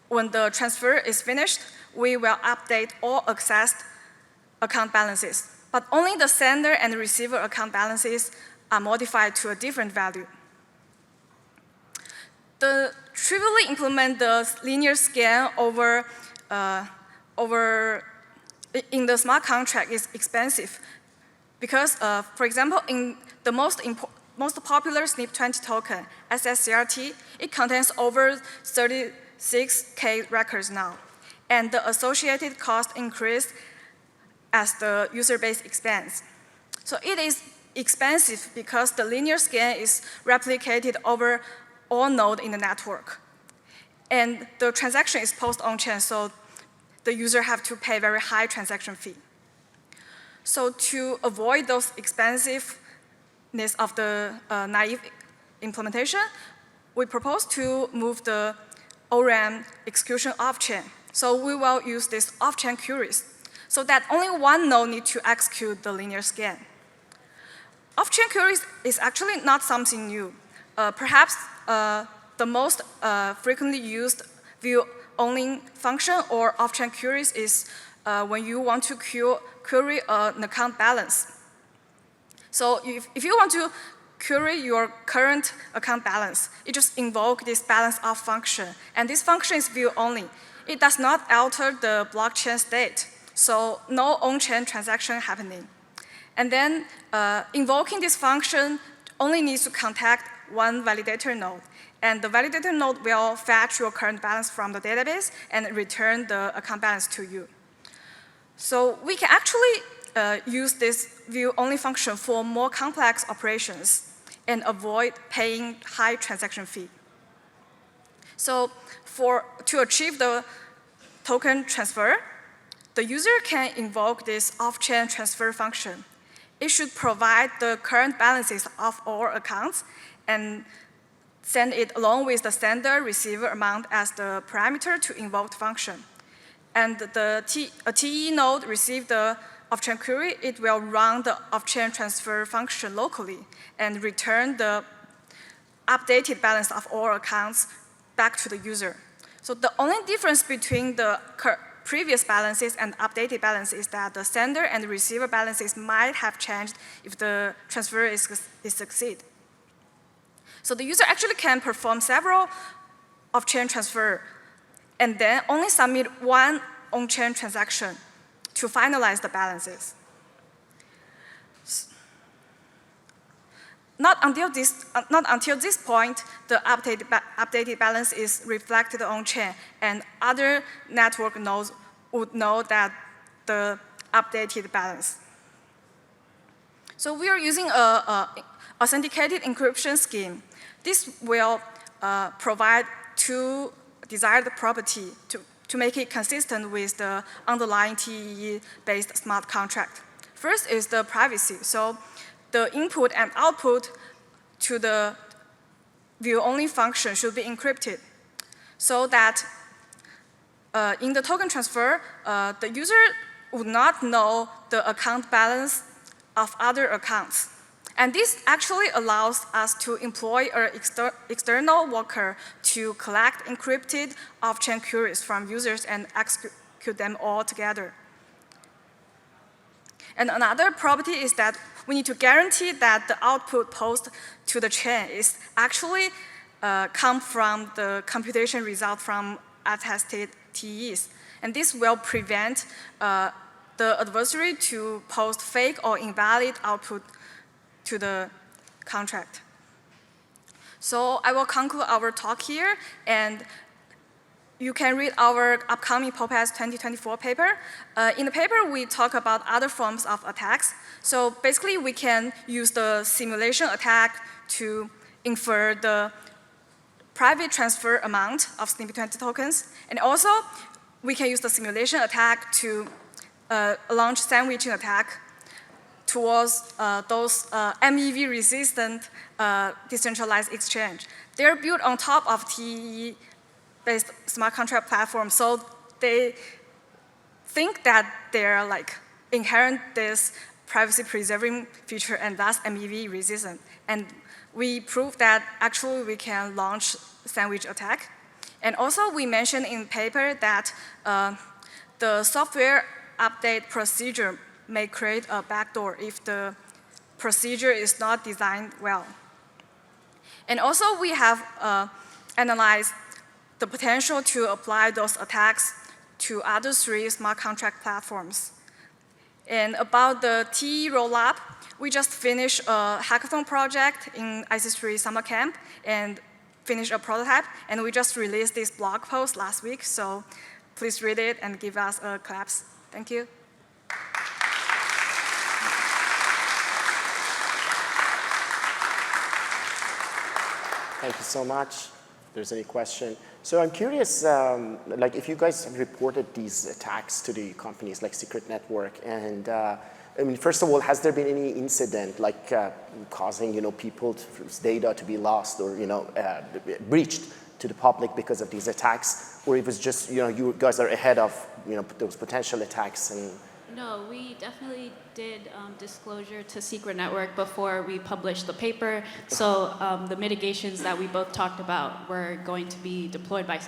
when the transfer is finished, we will update all accessed account balances. But only the sender and the receiver account balances are modified to a different value. To trivially implement the linear scan in the smart contract is expensive because, for example, in the most popular SNP 20 token, SSCRT, it contains over 36K records now. And the associated cost increase as the user base expands. So it is expensive because the linear scan is replicated over all nodes in the network. And the transaction is post-on-chain, so the user have to pay very high transaction fee. So to avoid those expensiveness of the naive implementation, we propose to move the ORAM execution off-chain. So we will use this off-chain queries so that only one node needs to execute the linear scan. Off-chain queries is actually not something new. Perhaps the most frequently used view-only function or off-chain queries is when you want to query an account balance. So if you want to query your current account balance, you just invoke this balance off function. And this function is view-only. It does not alter the blockchain state, so no on-chain transaction happening. And then invoking this function only needs to contact one validator node. And the validator node will fetch your current balance from the database and return the account balance to you. So we can actually use this view-only function for more complex operations and avoid paying high transaction fee. So to achieve the token transfer, the user can invoke this off-chain transfer function. It should provide the current balances of all accounts and send it along with the sender receiver amount as the parameter to invoke the function. And a TE node receives the off-chain query, it will run the off-chain transfer function locally and return the updated balance of all accounts back to the user. So the only difference between the previous balances and updated balance is that the sender and the receiver balances might have changed if the transfer is succeed. So the user actually can perform several off-chain transfer and then only submit one on-chain transaction to finalize the balances. Not until this point, the updated balance is reflected on-chain, and other network nodes would know that the updated balance. So we are using a authenticated encryption scheme. This will provide two desired property to make it consistent with the underlying TEE-based smart contract. First is the privacy. So the input and output to the view-only function should be encrypted so that in the token transfer, the user would not know the account balance of other accounts. And this actually allows us to employ an external worker to collect encrypted off-chain queries from users and execute them all together. And another property is that we need to guarantee that the output posted to the chain is actually come from the computation result from attested TEs. And this will prevent the adversary to post fake or invalid output to the contract. So I will conclude our talk here, and you can read our upcoming POPAS 2024 paper. In the paper, we talk about other forms of attacks. So basically, we can use the simulation attack to infer the private transfer amount of SNP20 tokens. And also, we can use the simulation attack to launch sandwiching attack towards those MEV-resistant decentralized exchange. They're built on top of TEE-based smart contract platform, so they think that they're like inherent this privacy-preserving feature and thus MEV resistant. And we proved that actually we can launch sandwich attack. And also we mentioned in paper that the software update procedure may create a backdoor if the procedure is not designed well. And also we have analyzed the potential to apply those attacks to other 3 smart contract platforms. And about the TE rollup, we just finished a hackathon project in IC3 summer camp and finished a prototype, and we just released this blog post last week, so please read it and give us a claps. Thank you. Thank you so much. If there's any question. So I'm curious, like if you guys have reported these attacks to the companies like Secret Network, and I mean, first of all, has there been any incident like causing, people's data to be lost or, breached to the public because of these attacks, or it was just, you guys are ahead of, those potential attacks and? No, we definitely did disclosure to Secret Network before we published the paper. So the mitigations that we both talked about were going to be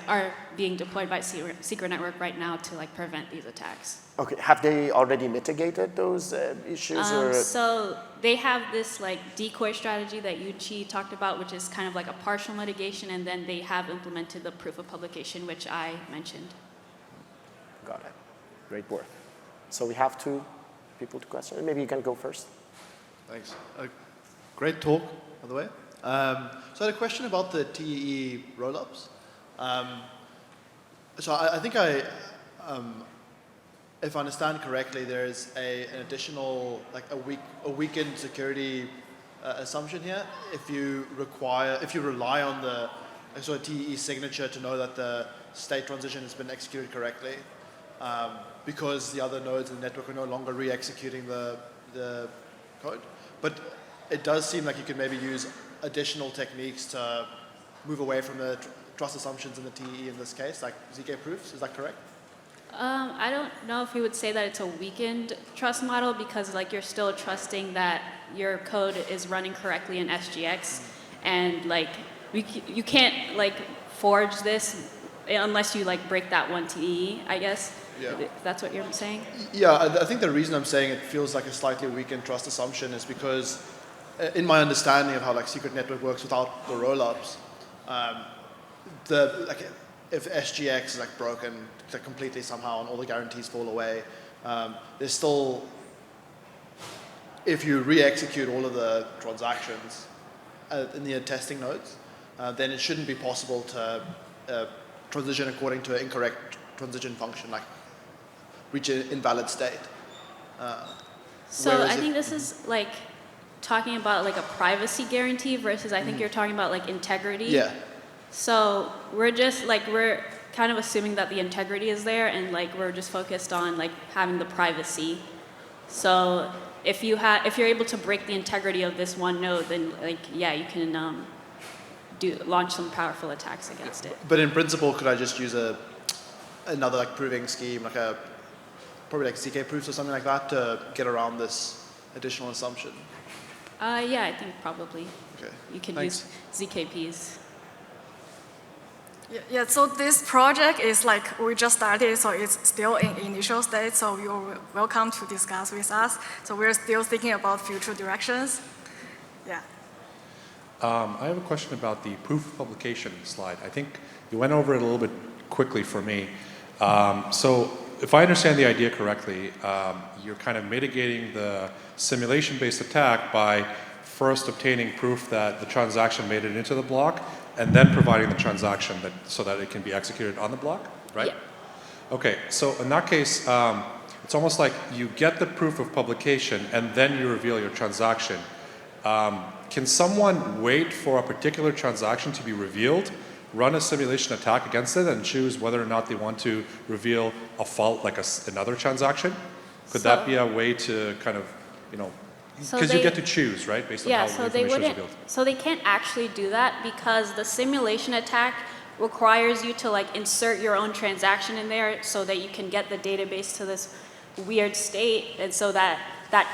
are being deployed by Secret Network right now to prevent these attacks. Okay, have they already mitigated those issues? So they have this decoy strategy that Yunqi talked about, which is kind of like a partial mitigation, and then they have implemented the proof of publication, which I mentioned. Got it. Great work. So we have 2 people to question. Maybe you can go first. Thanks. Great talk, by the way. So I had a question about the TEE rollups. So I think if I understand correctly, there's an additional, like a weakened security assumption here. If you rely on the sort of TEE signature to know that the state transition has been executed correctly, because the other nodes in the network are no longer re-executing the code. But it does seem like you could maybe use additional techniques to move away from the trust assumptions in the TEE in this case, like ZK proofs. Is that correct? I don't know if we would say that it's a weakened trust model because like you're still trusting that your code is running correctly in SGX, and like you can't like forge this unless you like break that one TEE, I guess. Yeah. If that's what you're saying? Yeah, I think the reason I'm saying it feels like a slightly weakened trust assumption is because in my understanding of how like secret network works without the rollups, if SGX is like broken like completely somehow and all the guarantees fall away, there's still, if you re-execute all of the transactions in the testing nodes, then it shouldn't be possible to transition according to an incorrect transition function, like reach an invalid state. So I think this is like talking about like a privacy guarantee versus I think you're talking about like integrity. Yeah. So we're kind of assuming that the integrity is there, and like we're just focused on like having the privacy. So if you're able to break the integrity of this one node, then like yeah, you can launch some powerful attacks against it. But in principle, could I just use another like proving scheme, like probably like ZK proofs or something like that to get around this additional assumption? Yeah, I think probably. Okay. You can Thanks. use ZKPs. Yeah, so this project is like, we just started, so it's still in initial state, so you're welcome to discuss with us. So we're still thinking about future directions. Yeah. I have a question about the proof of publication slide. I think you went over it a little bit quickly for me. So if I understand the idea correctly, you're kind of mitigating the simulation-based attack by first obtaining proof that the transaction made it into the block, and then providing the transaction so that it can be executed on the block, right? Yeah. Okay, so in that case, it's almost like you get the proof of publication and then you reveal your transaction. Can someone wait for a particular transaction to be revealed, run a simulation attack against it, and choose whether or not they want to reveal a fault like another transaction? Could that be a way to kind of, because you get to choose, right, based on how the information is revealed? So they can't actually do that because the simulation attack requires you to like insert your own transaction in there so that you can get the database to this weird state, and so that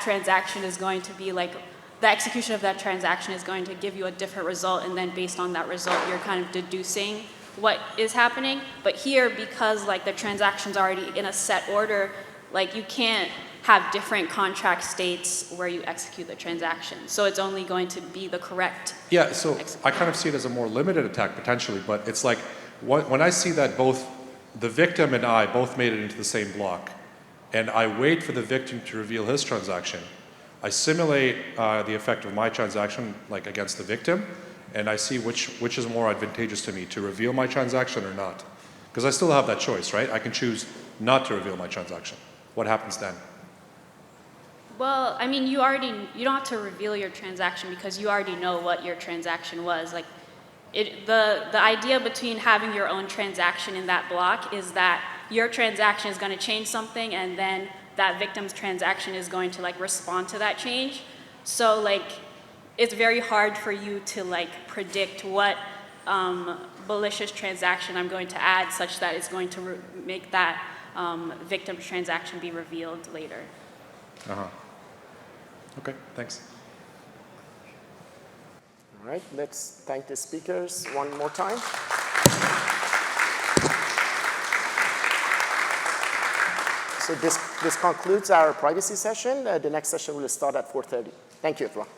transaction is going to be like, the execution of that transaction is going to give you a different result, and then based on that result, you're kind of deducing what is happening. But here, because like the transaction's already in a set order, like you can't have different contract states where you execute the transaction. So it's only going to be the correct. Yeah, so I kind of see it as a more limited attack potentially, but it's like when I see that both the victim and I both made it into the same block, and I wait for the victim to reveal his transaction, I simulate the effect of my transaction like against the victim, and I see which is more advantageous to me, to reveal my transaction or not. Because I still have that choice, right? I can choose not to reveal my transaction. What happens then? Well, I mean, you don't have to reveal your transaction because you already know what your transaction was. Like, the idea between having your own transaction in that block is that your transaction is going to change something, and then that victim's transaction is going to like respond to that change. So like, it's very hard for you to like predict what malicious transaction I'm going to add such that it's going to make that victim's transaction be revealed later. Uh-huh. Okay, thanks. All right, let's thank the speakers one more time. So this concludes our privacy session. The next session will start at 4:30. Thank you, everyone.